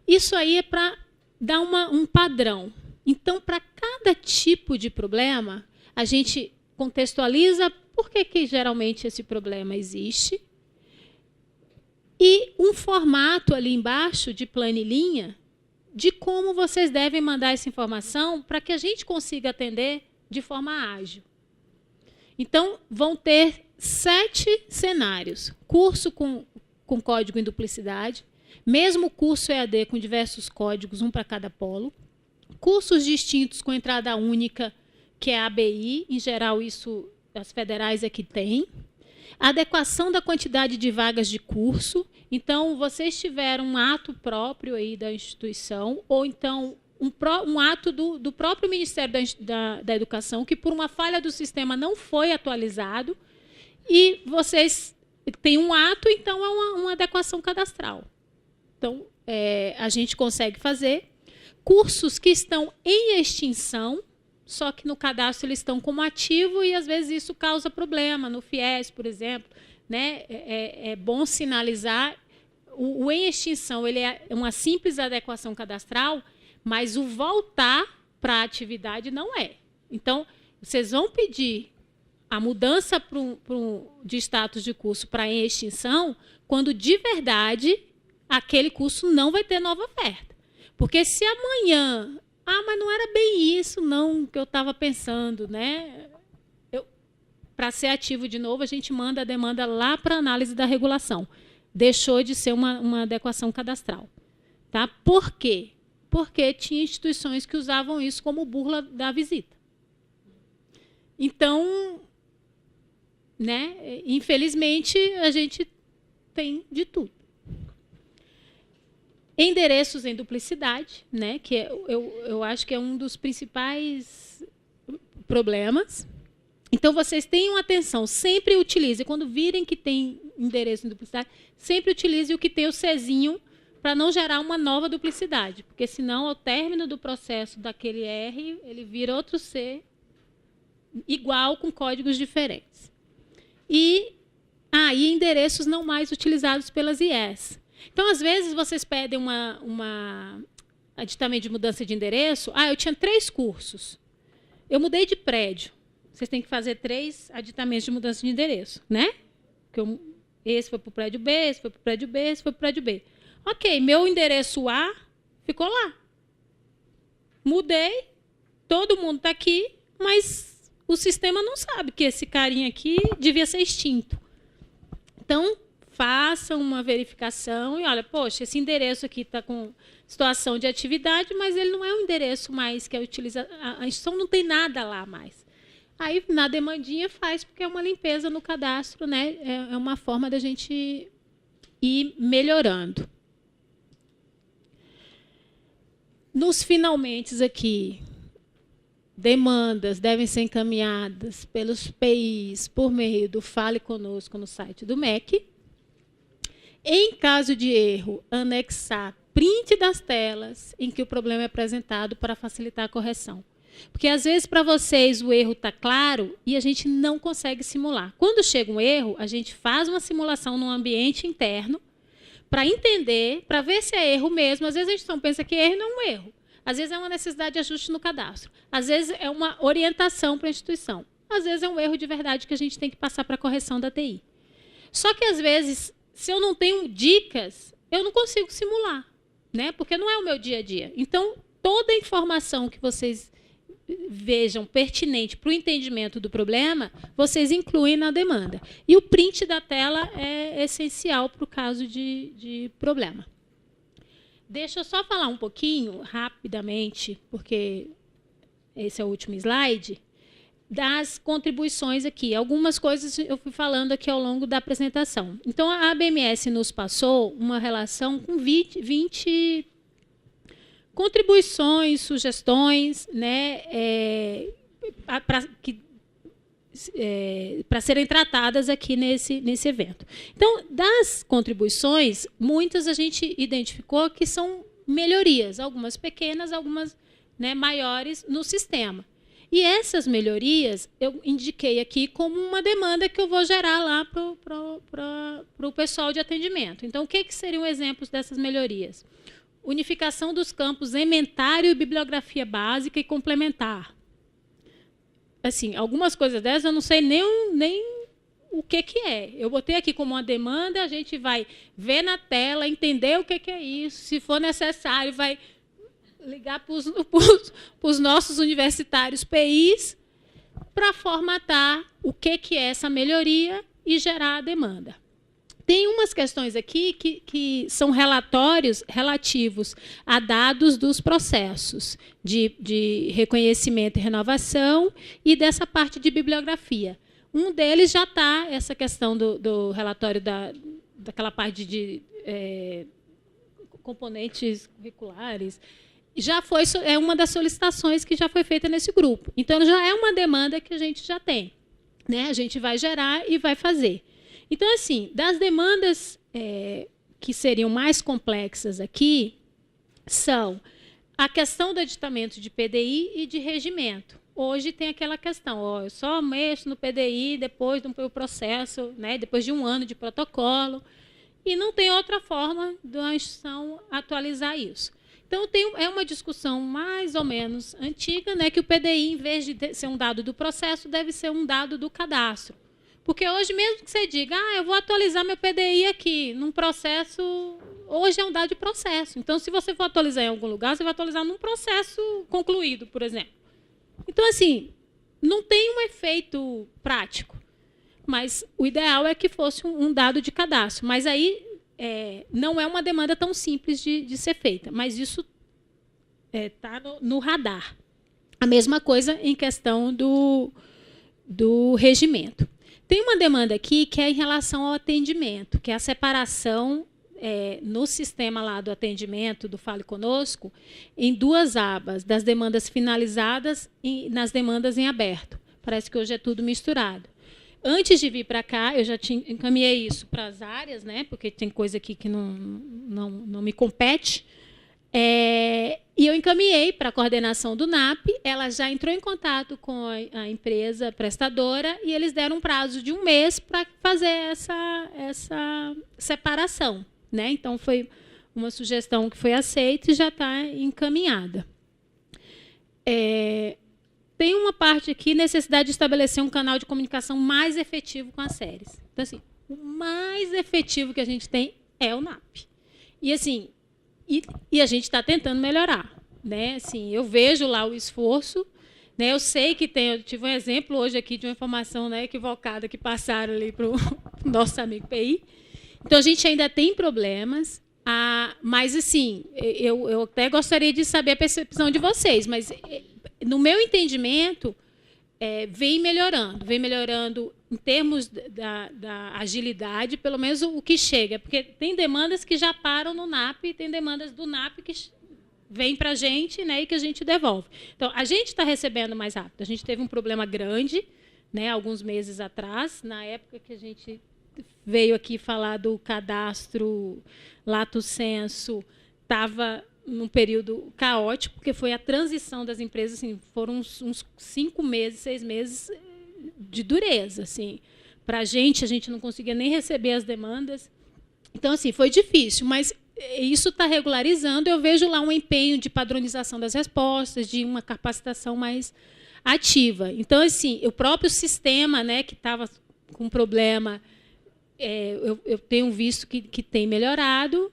Speaker 2: Isso aí é para dar um padrão. Então, para cada tipo de problema, a gente contextualiza por que geralmente esse problema existe e um formato ali embaixo de planilhinha de como vocês devem mandar essa informação para que a gente consiga atender de forma ágil. Então, vão ter 7 cenários. Curso com código em duplicidade, mesmo curso EAD com diversos códigos, um para cada polo. Cursos distintos com entrada única, que é a ABI, em geral isso as federais é que tem. Adequação da quantidade de vagas de curso. Então, vocês tiveram um ato próprio aí da instituição, ou então um ato do próprio Ministério da Educação, que por uma falha do sistema não foi atualizado, e vocês têm um ato, então é uma adequação cadastral. Então, a gente consegue fazer. Cursos que estão em extinção, só que no cadastro eles estão como ativo e, às vezes, isso causa problema. No FIES, por exemplo, né, é bom sinalizar. O em extinção ele é uma simples adequação cadastral, mas o voltar para a atividade não é. Então, vocês vão pedir a mudança de status de curso para em extinção quando, de verdade, aquele curso não vai ter nova oferta. Porque se amanhã... mas não era bem isso, não, que eu estava pensando, né? Para ser ativo de novo, a gente manda a demanda lá para a análise da regulação. Deixou de ser uma adequação cadastral. Tá? Por quê? Porque tinha instituições que usavam isso como burla da visita. Então, né, infelizmente, a gente tem de tudo. Endereços em duplicidade, né, que eu acho que é um dos principais problemas. Então, vocês tenham atenção, sempre utilize, quando virem que tem endereço em duplicidade, sempre utilize o que tem o Czinho para não gerar uma nova duplicidade, porque senão, ao término do processo daquele R, ele vira outro C igual com códigos diferentes. E endereços não mais utilizados pelas IES. Então, às vezes, vocês pedem uma aditamento de mudança de endereço. Eu tinha 3 cursos. Eu mudei de prédio. Vocês têm que fazer 3 aditamentos de mudança de endereço, né? Esse foi para o prédio B, esse foi para o prédio B, esse foi para o prédio B. Ok, meu endereço A ficou lá. Mudei, todo mundo está aqui, mas o sistema não sabe que esse carinha aqui devia ser extinto. Então, faça uma verificação e olha, poxa, esse endereço aqui está com situação de atividade, mas ele não é um endereço mais que é utilizado, a instituição não tem nada lá mais. Aí, na demandinha, faz, porque é uma limpeza no cadastro, né? É uma forma da gente ir melhorando. Nos finalmente aqui, demandas devem ser encaminhadas pelos PIs por meio do Fale Conosco no site do MEC. Em caso de erro, anexar print das telas em que o problema é apresentado para facilitar a correção. Porque, às vezes, para vocês, o erro está claro e a gente não consegue simular. Quando chega um erro, a gente faz uma simulação no ambiente interno para entender, para ver se é erro mesmo. Às vezes, a gente não pensa que erro não é um erro. Às vezes, é uma necessidade de ajuste no cadastro. Às vezes, é uma orientação para a instituição. Às vezes, é um erro de verdade que a gente tem que passar para a correção da TI. Só que, às vezes, se eu não tenho dicas, eu não consigo simular, né? Porque não é o meu dia a dia. Então, toda a informação que vocês vejam pertinente para o entendimento do problema, vocês incluem na demanda. E o print da tela é essencial para o caso de problema. Deixa eu só falar um pouquinho, rapidamente, porque esse é o último slide, das contribuições aqui. Algumas coisas eu fui falando aqui ao longo da apresentação. Então, a ABMS nos passou uma relação com 20 contribuições, sugestões, né, para serem tratadas aqui nesse evento. Então, das contribuições, muitas a gente identificou que são melhorias, algumas pequenas, algumas, né, maiores no sistema. E essas melhorias eu indiquei aqui como uma demanda que eu vou gerar lá para o pessoal de atendimento. Então, o que seriam exemplos dessas melhorias? Unificação dos campos inventário e bibliografia básica e complementar. Assim, algumas coisas dessas eu não sei nem o que é. Eu botei aqui como uma demanda, a gente vai ver na tela, entender o que é isso, se for necessário, vai ligar para os nossos universitários PIs para formatar o que é essa melhoria e gerar a demanda. Tem umas questões aqui que são relatórios relativos a dados dos processos de reconhecimento e renovação e dessa parte de bibliografia. Um deles já está, essa questão do relatório daquela parte de componentes curriculares, já foi, é uma das solicitações que já foi feita nesse grupo. Então, já é uma demanda que a gente já tem, né? A gente vai gerar e vai fazer. Então, assim, das demandas que seriam mais complexas aqui, são a questão do editamento de PDI e de regimento. Hoje tem aquela questão, eu só mexo no PDI depois do processo, né, depois de um ano de protocolo, e não tem outra forma da instituição atualizar isso. Então, é uma discussão mais ou menos antiga, né, que o PDI, em vez de ser um dado do processo, deve ser um dado do cadastro. Porque hoje, mesmo que você diga, eu vou atualizar meu PDI aqui, num processo, hoje é um dado de processo. Então, se você for atualizar em algum lugar, você vai atualizar num processo concluído, por exemplo. Então, assim, não tem um efeito prático. Mas o ideal é que fosse um dado de cadastro. Mas aí não é uma demanda tão simples de ser feita. Mas isso está no radar. A mesma coisa em questão do regimento. Tem uma demanda aqui que é em relação ao atendimento, que é a separação no sistema lá do atendimento, do Fale Conosco, em duas abas, das demandas finalizadas e nas demandas em aberto. Parece que hoje é tudo misturado. Antes de vir para cá, eu já encaminhei isso para as áreas, né, porque tem coisa aqui que não me compete. E eu encaminhei para a coordenação do NAP, ela já entrou em contato com a empresa prestadora e eles deram um prazo de 1 mês para fazer essa separação, né? Então, foi uma sugestão que foi aceita e já está encaminhada. Tem uma parte aqui, necessidade de estabelecer um canal de comunicação mais efetivo com as séries. Então, assim, o mais efetivo que a gente tem é o NAP. E, assim, e a gente está tentando melhorar, né? Assim, eu vejo lá o esforço, né? Eu sei que eu tive um exemplo hoje aqui de uma informação, né, equivocada que passaram ali para o nosso amigo PI. Então, a gente ainda tem problemas, mas, assim, eu até gostaria de saber a percepção de vocês, mas, no meu entendimento, vem melhorando em termos da agilidade, pelo menos o que chega, porque tem demandas que já param no NAP, e tem demandas do NAP que vêm para a gente, né, e que a gente devolve. Então, a gente está recebendo mais rápido. A gente teve um problema grande, né, alguns meses atrás, na época que a gente veio aqui falar do cadastro Lato Sensu, estava num período caótico, porque foi a transição das empresas, assim, foram uns 5 meses, 6 meses de dureza. Assim. Para a gente não conseguia nem receber as demandas. Então, assim, foi difícil, mas isso está regularizando. Eu vejo lá um empenho de padronização das respostas, de uma capacitação mais ativa. Então, assim, o próprio sistema, né, que estava com problema, eu tenho visto que tem melhorado.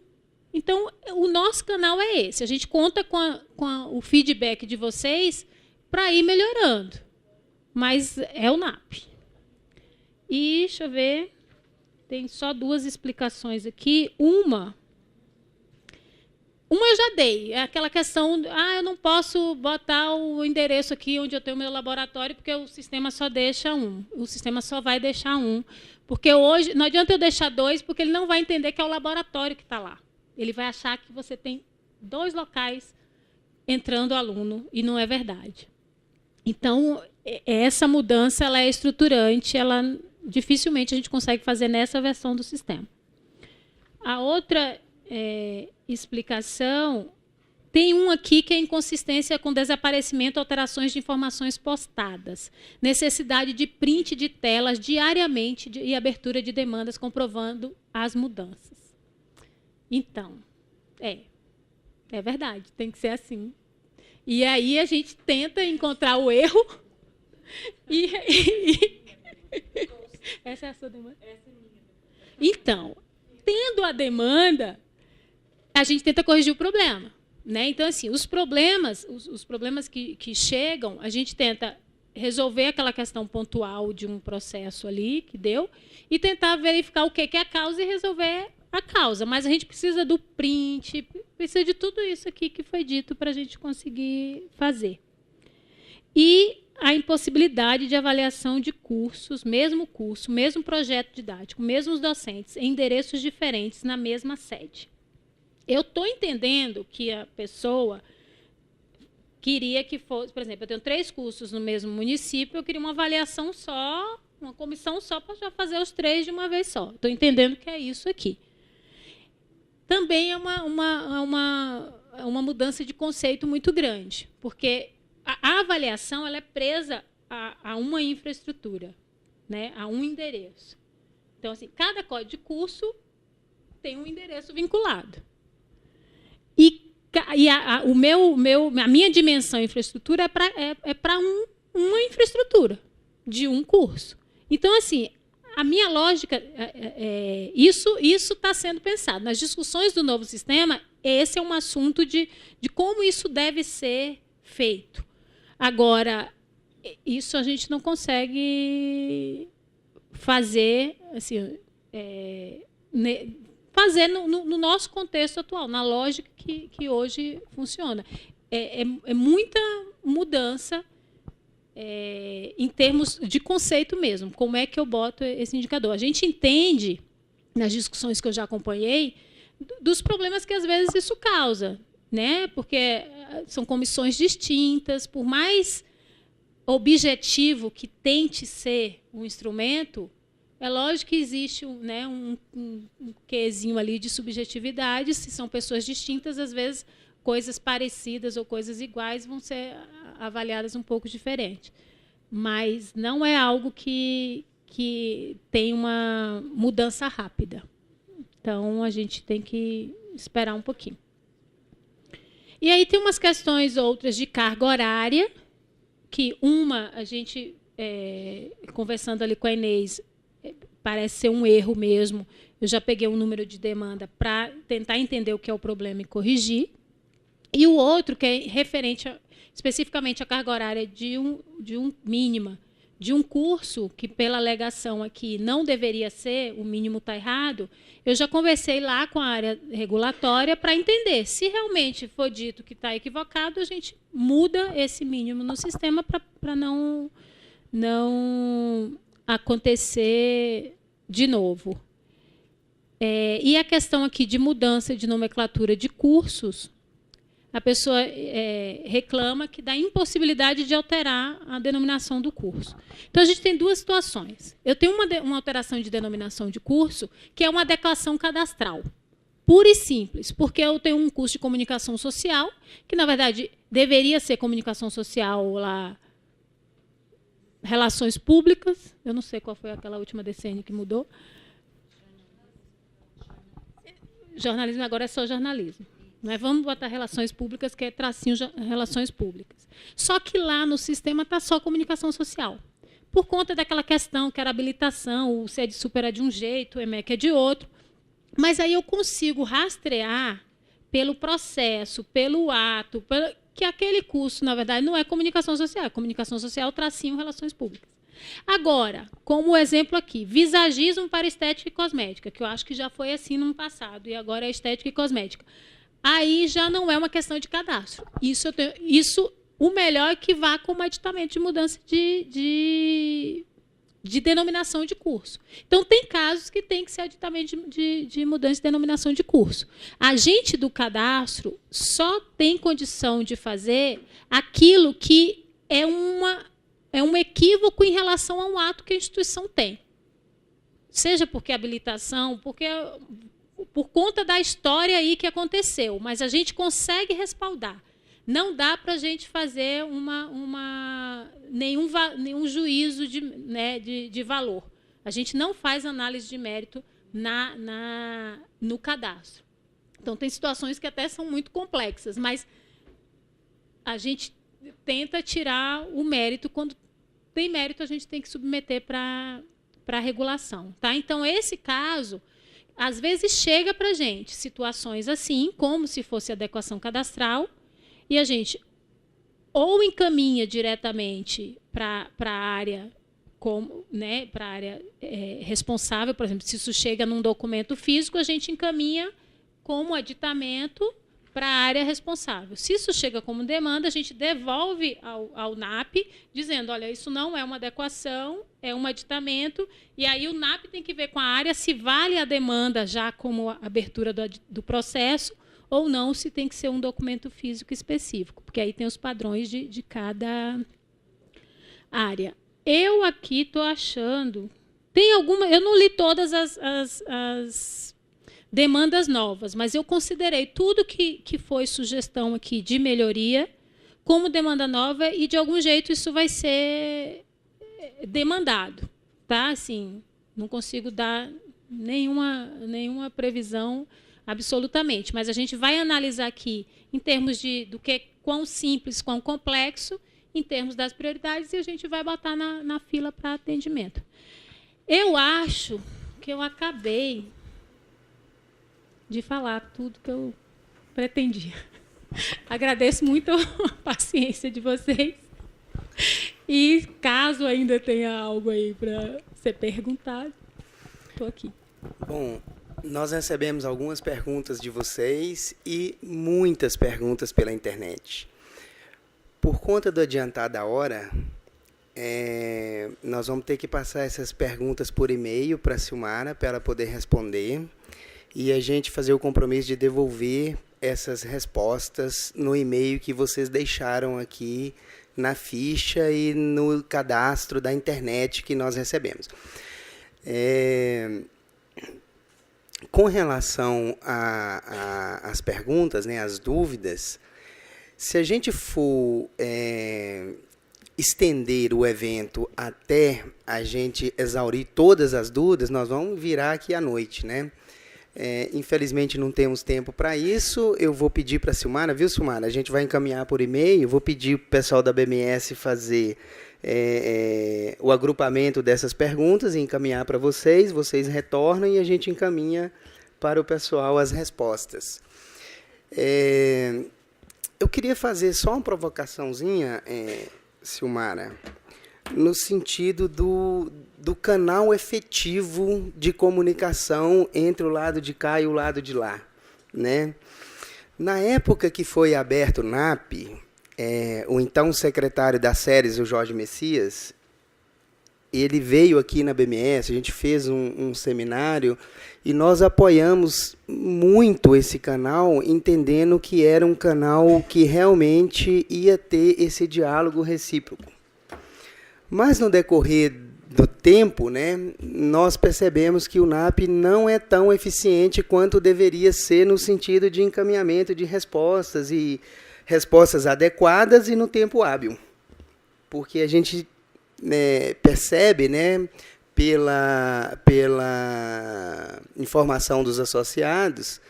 Speaker 2: Então, o nosso canal é esse. A gente conta com o feedback de vocês para ir melhorando. Mas é o NAP. E, deixa eu ver, tem só 2 explicações aqui. Uma eu já dei. É aquela questão, eu não posso botar o endereço aqui onde eu tenho o meu laboratório, porque o sistema só deixa um. O sistema só vai deixar um. Porque hoje, não adianta eu deixar 2, porque ele não vai entender que é o laboratório que está lá. Ele vai achar que você tem 2 locais entrando aluno, e não é verdade. Então, essa mudança ela é estruturante, dificilmente a gente consegue fazer nessa versão do sistema. A outra explicação, tem aqui que é inconsistência com desaparecimento, alterações de informações postadas, necessidade de print de telas diariamente e abertura de demandas comprovando as mudanças. Então, é verdade, tem que ser assim. E aí a gente tenta encontrar o erro. Essa é a sua demanda? Essa é a minha. Então, tendo a demanda, a gente tenta corrigir o problema. Né? Então, assim, os problemas que chegam, a gente tenta resolver aquela questão pontual de um processo ali que deu e tentar verificar o que é a causa e resolver a causa. Mas a gente precisa do print, precisa de tudo isso aqui que foi dito para a gente conseguir fazer. E a impossibilidade de avaliação de curso, mesmo projeto didático, mesmos docentes, em endereços diferentes na mesma sede. Eu estou entendendo que a pessoa queria que fosse, por exemplo, eu tenho 3 cursos no mesmo município, eu queria uma avaliação só, uma comissão só para já fazer os 3 de uma vez só. Estou entendendo que é isso aqui. Também é uma mudança de conceito muito grande, porque a avaliação ela é presa a uma infraestrutura, né, a um endereço. Então, assim, cada código de curso tem um endereço vinculado. E a minha dimensão infraestrutura é para uma infraestrutura de um curso. Então, assim, a minha lógica, isso está sendo pensado. Nas discussões do novo sistema, esse é um assunto de como isso deve ser feito. Agora, isso a gente não consegue fazer, assim, fazer no nosso contexto atual, na lógica que hoje funciona. É muita mudança em termos de conceito mesmo. Como é que eu boto esse indicador? A gente entende, nas discussões que eu já acompanhei, dos problemas que, às vezes, isso causa, né? Porque são comissões distintas, por mais objetivo que tente ser um instrumento, é lógico que existe um quezinho ali de subjetividade. Se são pessoas distintas, às vezes, coisas parecidas ou coisas iguais vão ser avaliadas um pouco diferente. Mas não é algo que tem uma mudança rápida. Então, a gente tem que esperar um pouquinho. E aí tem umas questões outras de carga horária, que a gente, conversando ali com a Inês, parece ser um erro mesmo. Eu já peguei um número de demanda para tentar entender o que é o problema e corrigir. E o outro, que é referente especificamente à carga horária de um mínima, de um curso que, pela alegação aqui, não deveria ser, o mínimo está errado, eu já conversei lá com a área regulatória para entender. Se realmente for dito que está equivocado, a gente muda esse mínimo no sistema para não acontecer de novo. E a questão aqui de mudança de nomenclatura de cursos, a pessoa reclama que dá impossibilidade de alterar a denominação do curso. Então, a gente tem duas situações. Eu tenho uma alteração de denominação de curso, que é uma adequação cadastral, pura e simples, porque eu tenho um curso de comunicação social, que, na verdade, deveria ser comunicação social lá, relações públicas, eu não sei qual foi aquela última decênio que mudou. Jornalismo agora é só jornalismo. Nós vamos botar relações públicas, que é tracinho relações públicas. Só que lá no sistema está só comunicação social. Por conta daquela questão que era habilitação, o CED Super é de um jeito, o EMEC é de outro. Mas aí eu consigo rastrear pelo processo, pelo ato, que aquele curso, na verdade, não é comunicação social. É comunicação social, tracinho, relações públicas. Agora, como exemplo aqui, visagismo para estética e cosmética, que eu acho que já foi assim no passado, e agora é estética e cosmética. Aí já não é uma questão de cadastro. Isso o melhor é que vá como aditamento de mudança de denominação de curso. Então, tem casos que tem que ser aditamento de mudança de denominação de curso. A gente do cadastro só tem condição de fazer aquilo que é um equívoco em relação a um ato que a instituição tem. Seja porque habilitação, por conta da história aí que aconteceu, mas a gente consegue respaldar. Não dá para a gente fazer nenhum juízo de valor. A gente não faz análise de mérito no cadastro. Então, tem situações que até são muito complexas, mas a gente tenta tirar o mérito. Quando tem mérito, a gente tem que submeter para a regulação. Tá? Então, esse caso, às vezes, chega para a gente situações assim, como se fosse adequação cadastral, e a gente ou encaminha diretamente para a área, para a área responsável, por exemplo, se isso chega num documento físico, a gente encaminha como aditamento para a área responsável. Se isso chega como demanda, a gente devolve ao NAP, dizendo, olha, isso não é uma adequação, é um aditamento, e aí o NAP tem que ver com a área se vale a demanda já como abertura do processo, ou não, se tem que ser um documento físico específico, porque aí tem os padrões de cada área. Eu aqui estou achando... eu não li todas as demandas novas, mas eu considerei tudo que foi sugestão aqui de melhoria como demanda nova e, de algum jeito, isso vai ser demandado. Tá? Assim, não consigo dar nenhuma previsão absolutamente, mas a gente vai analisar aqui em termos do quão simples, quão complexo, em termos das prioridades, e a gente vai botar na fila para atendimento. Eu acho que eu acabei de falar tudo que eu pretendia. Agradeço muito a paciência de vocês. E caso ainda tenha algo aí para ser perguntado, estou aqui.
Speaker 1: Bom, nós recebemos algumas perguntas de vocês e muitas perguntas pela internet. Por conta do adiantar da hora, nós vamos ter que passar essas perguntas por e-mail para a Silmara, para ela poder responder, e a gente fazer o compromisso de devolver essas respostas no e-mail que vocês deixaram aqui na ficha e no cadastro da internet que nós recebemos. Com relação às perguntas, né, às dúvidas, se a gente for estender o evento até a gente exaurir todas as dúvidas, nós vamos virar aqui à noite, né? Infelizmente não temos tempo para isso. Eu vou pedir para a Silmara, viu, Silmara? A gente vai encaminhar por e-mail, vou pedir para o pessoal da BMS fazer o agrupamento dessas perguntas e encaminhar para vocês retornam e a gente encaminha para o pessoal as respostas. Eu queria fazer só uma provocaçãozinha, Silmara. no sentido do canal efetivo de comunicação entre o lado de cá e o lado de lá, né? Na época que foi aberto o NAP, o então secretário das séries, o Jorge Messias, ele veio aqui na BMS, a gente fez um seminário e nós apoiamos muito esse canal, entendendo que era um canal que realmente ia ter esse diálogo recíproco. Mas, no decorrer do tempo, né, nós percebemos que o NAP não é tão eficiente quanto deveria ser no sentido de encaminhamento de respostas e respostas adequadas e no tempo hábil. Porque a gente percebe, né, pela informação dos associados,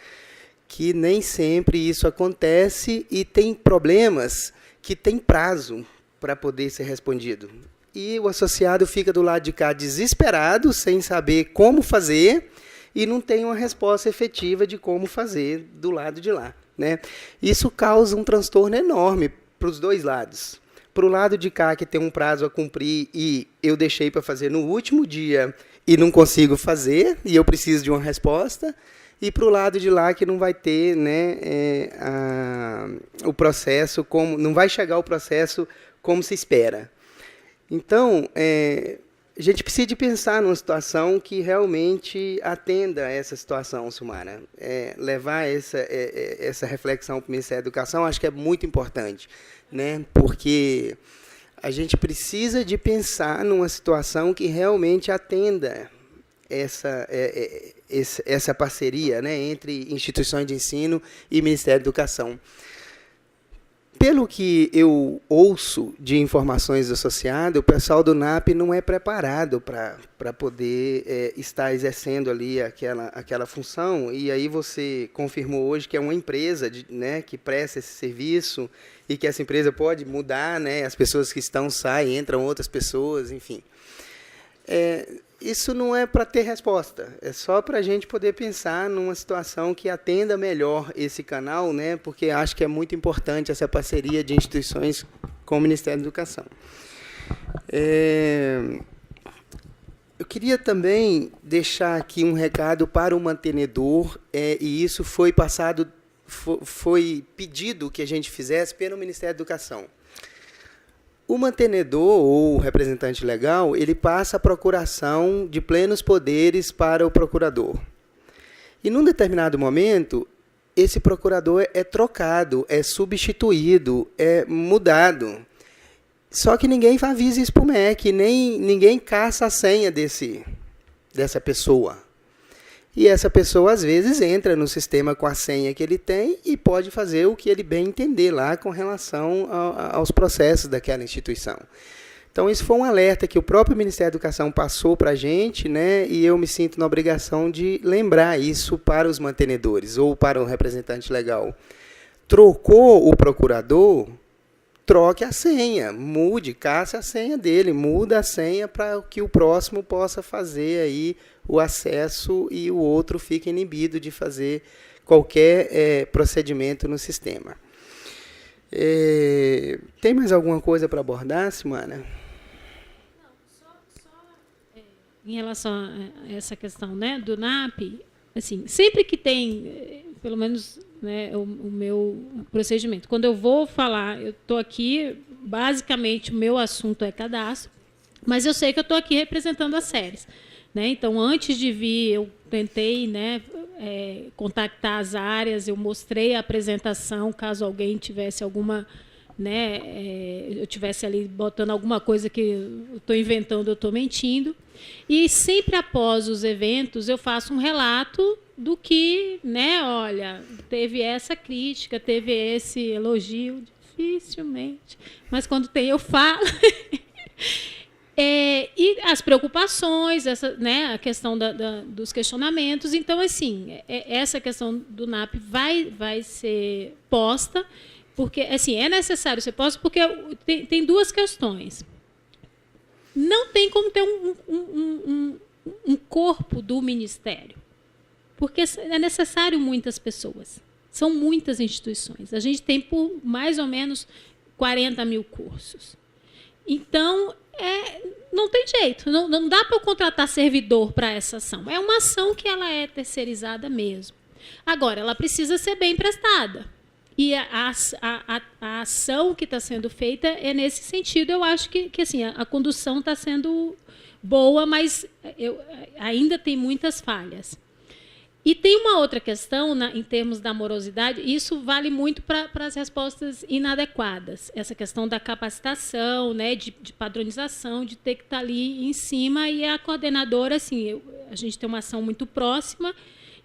Speaker 1: que nem sempre isso acontece e tem problemas que têm prazo para poder ser respondido. E o associado fica do lado de cá desesperado, sem saber como fazer, e não tem uma resposta efetiva de como fazer do lado de lá, né? Isso causa um transtorno enorme para os dois lados. Para o lado de cá, que tem um prazo a cumprir, e eu deixei para fazer no último dia e não consigo fazer, e eu preciso de uma resposta, e para o lado de lá, que não vai ter, né, o processo, não vai chegar o processo como se espera. Então, a gente precisa de pensar numa situação que realmente atenda a essa situação, Silmara. Levar essa reflexão para o Ministério da Educação, acho que é muito importante, né? Porque a gente precisa de pensar numa situação que realmente atenda essa parceria, né, entre instituições de ensino e Ministério da Educação. Pelo que eu ouço de informações associadas, o pessoal do NAP não é preparado para poder estar exercendo ali aquela função, e aí você confirmou hoje que é uma empresa, né, que presta esse serviço, e que essa empresa pode mudar, né, as pessoas que estão saem, entram outras pessoas, enfim. Isso não é para ter resposta, é só para a gente poder pensar numa situação que atenda melhor esse canal, né, porque acho que é muito importante essa parceria de instituições com o Ministério da Educação. Eu queria também deixar aqui um recado para o mantenedor, e isso foi pedido que a gente fizesse pelo Ministério da Educação. O mantenedor, ou o representante legal, ele passa a procuração de plenos poderes para o procurador. E, num determinado momento, esse procurador é trocado, é substituído, é mudado. Só que ninguém avisa isso para o MEC, nem ninguém caça a senha dessa pessoa. E essa pessoa, às vezes, entra no sistema com a senha que ele tem e pode fazer o que ele bem entender lá com relação aos processos daquela instituição. Então, isso foi um alerta que o próprio Ministério da Educação passou para a gente, né, e eu me sinto na obrigação de lembrar isso para os mantenedores ou para o representante legal. Trocou o procurador, troque a senha, caça a senha dele, muda a senha para que o próximo possa fazer aí o acesso e o outro fique inibido de fazer qualquer procedimento no sistema. Tem mais alguma coisa para abordar, Silmara?
Speaker 2: Não, só em relação a essa questão, né, do NAP, assim, sempre que tem, pelo menos, né, o meu procedimento, quando eu vou falar, eu estou aqui, basicamente o meu assunto é cadastro, mas eu sei que eu estou aqui representando as séries. Né? Então, antes de vir, eu tentei, né, contactar as áreas, eu mostrei a apresentação, caso alguém tivesse alguma, né, eu tivesse ali botando alguma coisa que eu estou inventando, eu estou mentindo. E sempre após os eventos, eu faço um relato do que, né, olha, teve essa crítica, teve esse elogio, dificilmente, mas quando tem eu falo. E as preocupações, né, a questão dos questionamentos. Então, assim, essa questão do NAP vai ser posta, porque assim, é necessário ser posta, porque tem duas questões. Não tem como ter um corpo do Ministério, porque é necessário muitas pessoas. São muitas instituições. A gente tem por mais ou menos 40 mil cursos. Então, não tem jeito, não dá para eu contratar servidor para essa ação. É uma ação que ela é terceirizada mesmo. Agora, ela precisa ser bem prestada. E a ação que está sendo feita é nesse sentido. Eu acho que assim, a condução está sendo boa, mas ainda tem muitas falhas. E tem uma outra questão, em termos da morosidade, e isso vale muito para as respostas inadequadas. Essa questão da capacitação, né, de padronização, de ter que estar ali em cima, e a coordenadora, assim, a gente tem uma ação muito próxima,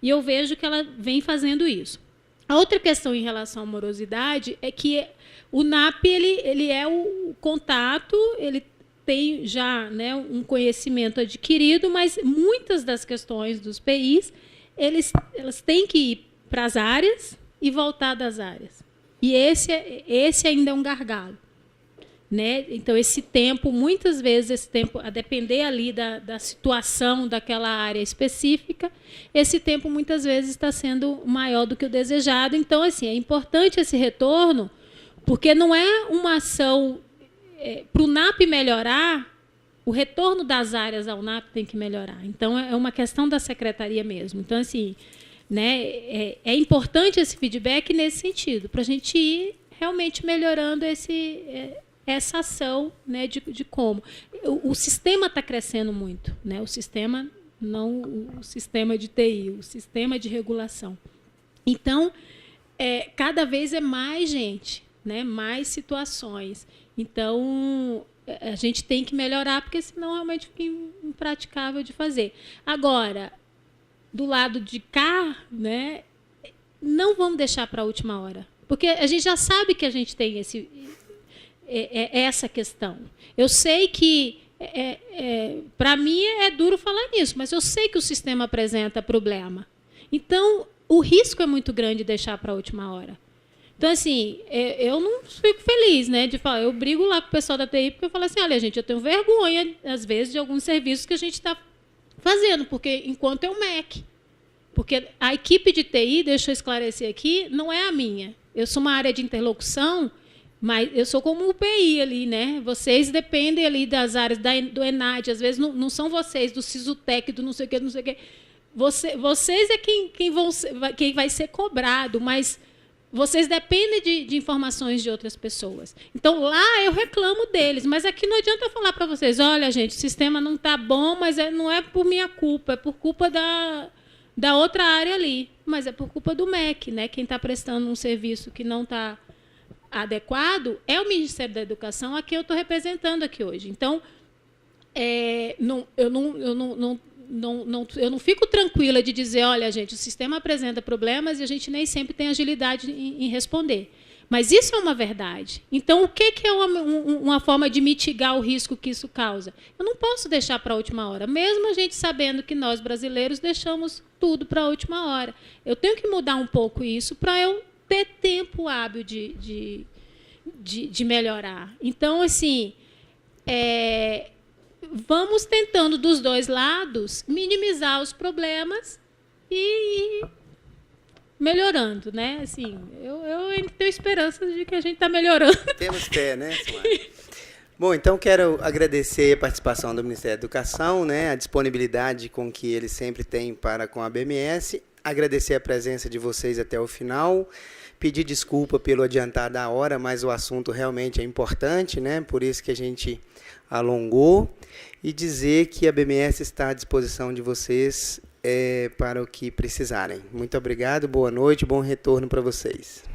Speaker 2: e eu vejo que ela vem fazendo isso. A outra questão em relação à morosidade é que o NAP ele é o contato, ele tem já, né, um conhecimento adquirido, mas muitas das questões dos PIs, elas têm que ir para as áreas e voltar das áreas. E esse ainda é um gargalo. Né? Então, esse tempo, muitas vezes, a depender ali da situação daquela área específica, esse tempo, muitas vezes, está sendo maior do que o desejado. Então, assim, é importante esse retorno, porque não é uma ação para o NAP melhorar, o retorno das áreas ao NAP tem que melhorar. Então, é uma questão da secretaria mesmo. Então, assim, né, é importante esse feedback nesse sentido, para a gente ir realmente melhorando essa ação, né, de como. O sistema está crescendo muito. Né, o sistema, não o sistema de TI, o sistema de regulação. Então, cada vez é mais gente, né, mais situações. Então, a gente tem que melhorar, porque senão realmente fica impraticável de fazer. Agora, do lado de cá, né, não vamos deixar para a última hora, porque a gente já sabe que a gente tem essa questão. Eu sei que, para mim, é duro falar nisso, mas eu sei que o sistema apresenta problema. Então, o risco é muito grande deixar para a última hora. Então, assim, eu não fico feliz, né, de falar. Eu brigo lá com o pessoal da TI, porque eu falo assim, olha, gente, eu tenho vergonha, às vezes, de alguns serviços que a gente está fazendo, porque enquanto é o MEC. Porque a equipe de TI, deixa eu esclarecer aqui, não é a minha. Eu sou uma área de interlocução, mas eu sou como o PI ali, né? Vocês dependem ali das áreas do ENAD, às vezes não são vocês, do SISUTEC, do não sei o quê. Vocês é quem vai ser cobrado, mas vocês dependem de informações de outras pessoas. Então, lá eu reclamo deles, mas aqui não adianta eu falar para vocês, olha, gente, o sistema não está bom, mas não é por minha culpa, é por culpa da outra área ali, mas é por culpa do MEC, né? Quem está prestando um serviço que não está adequado é o Ministério da Educação, a quem eu estou representando aqui hoje. Então, eu não fico tranquila de dizer, olha, gente, o sistema apresenta problemas e a gente nem sempre tem agilidade em responder. Mas isso é uma verdade. Então, o que é uma forma de mitigar o risco que isso causa? Eu não posso deixar para a última hora, mesmo a gente sabendo que nós, brasileiros, deixamos tudo para a última hora. Eu tenho que mudar um pouco isso para eu ter tempo hábil de melhorar. Então, assim, vamos tentando, dos dois lados, minimizar os problemas e melhorando, né? Assim, eu ainda tenho esperança de que a gente está melhorando.
Speaker 1: Temos fé, né, Silmara? Bom, então quero agradecer a participação do Ministério da Educação, né, a disponibilidade com que ele sempre tem para com a BMS, agradecer a presença de vocês até o final, pedir desculpa pelo adiantar da hora, mas o assunto realmente é importante, né, por isso que a gente alongou, e dizer que a BMS está à disposição de vocês para o que precisarem. Muito obrigado, boa noite, bom retorno para vocês.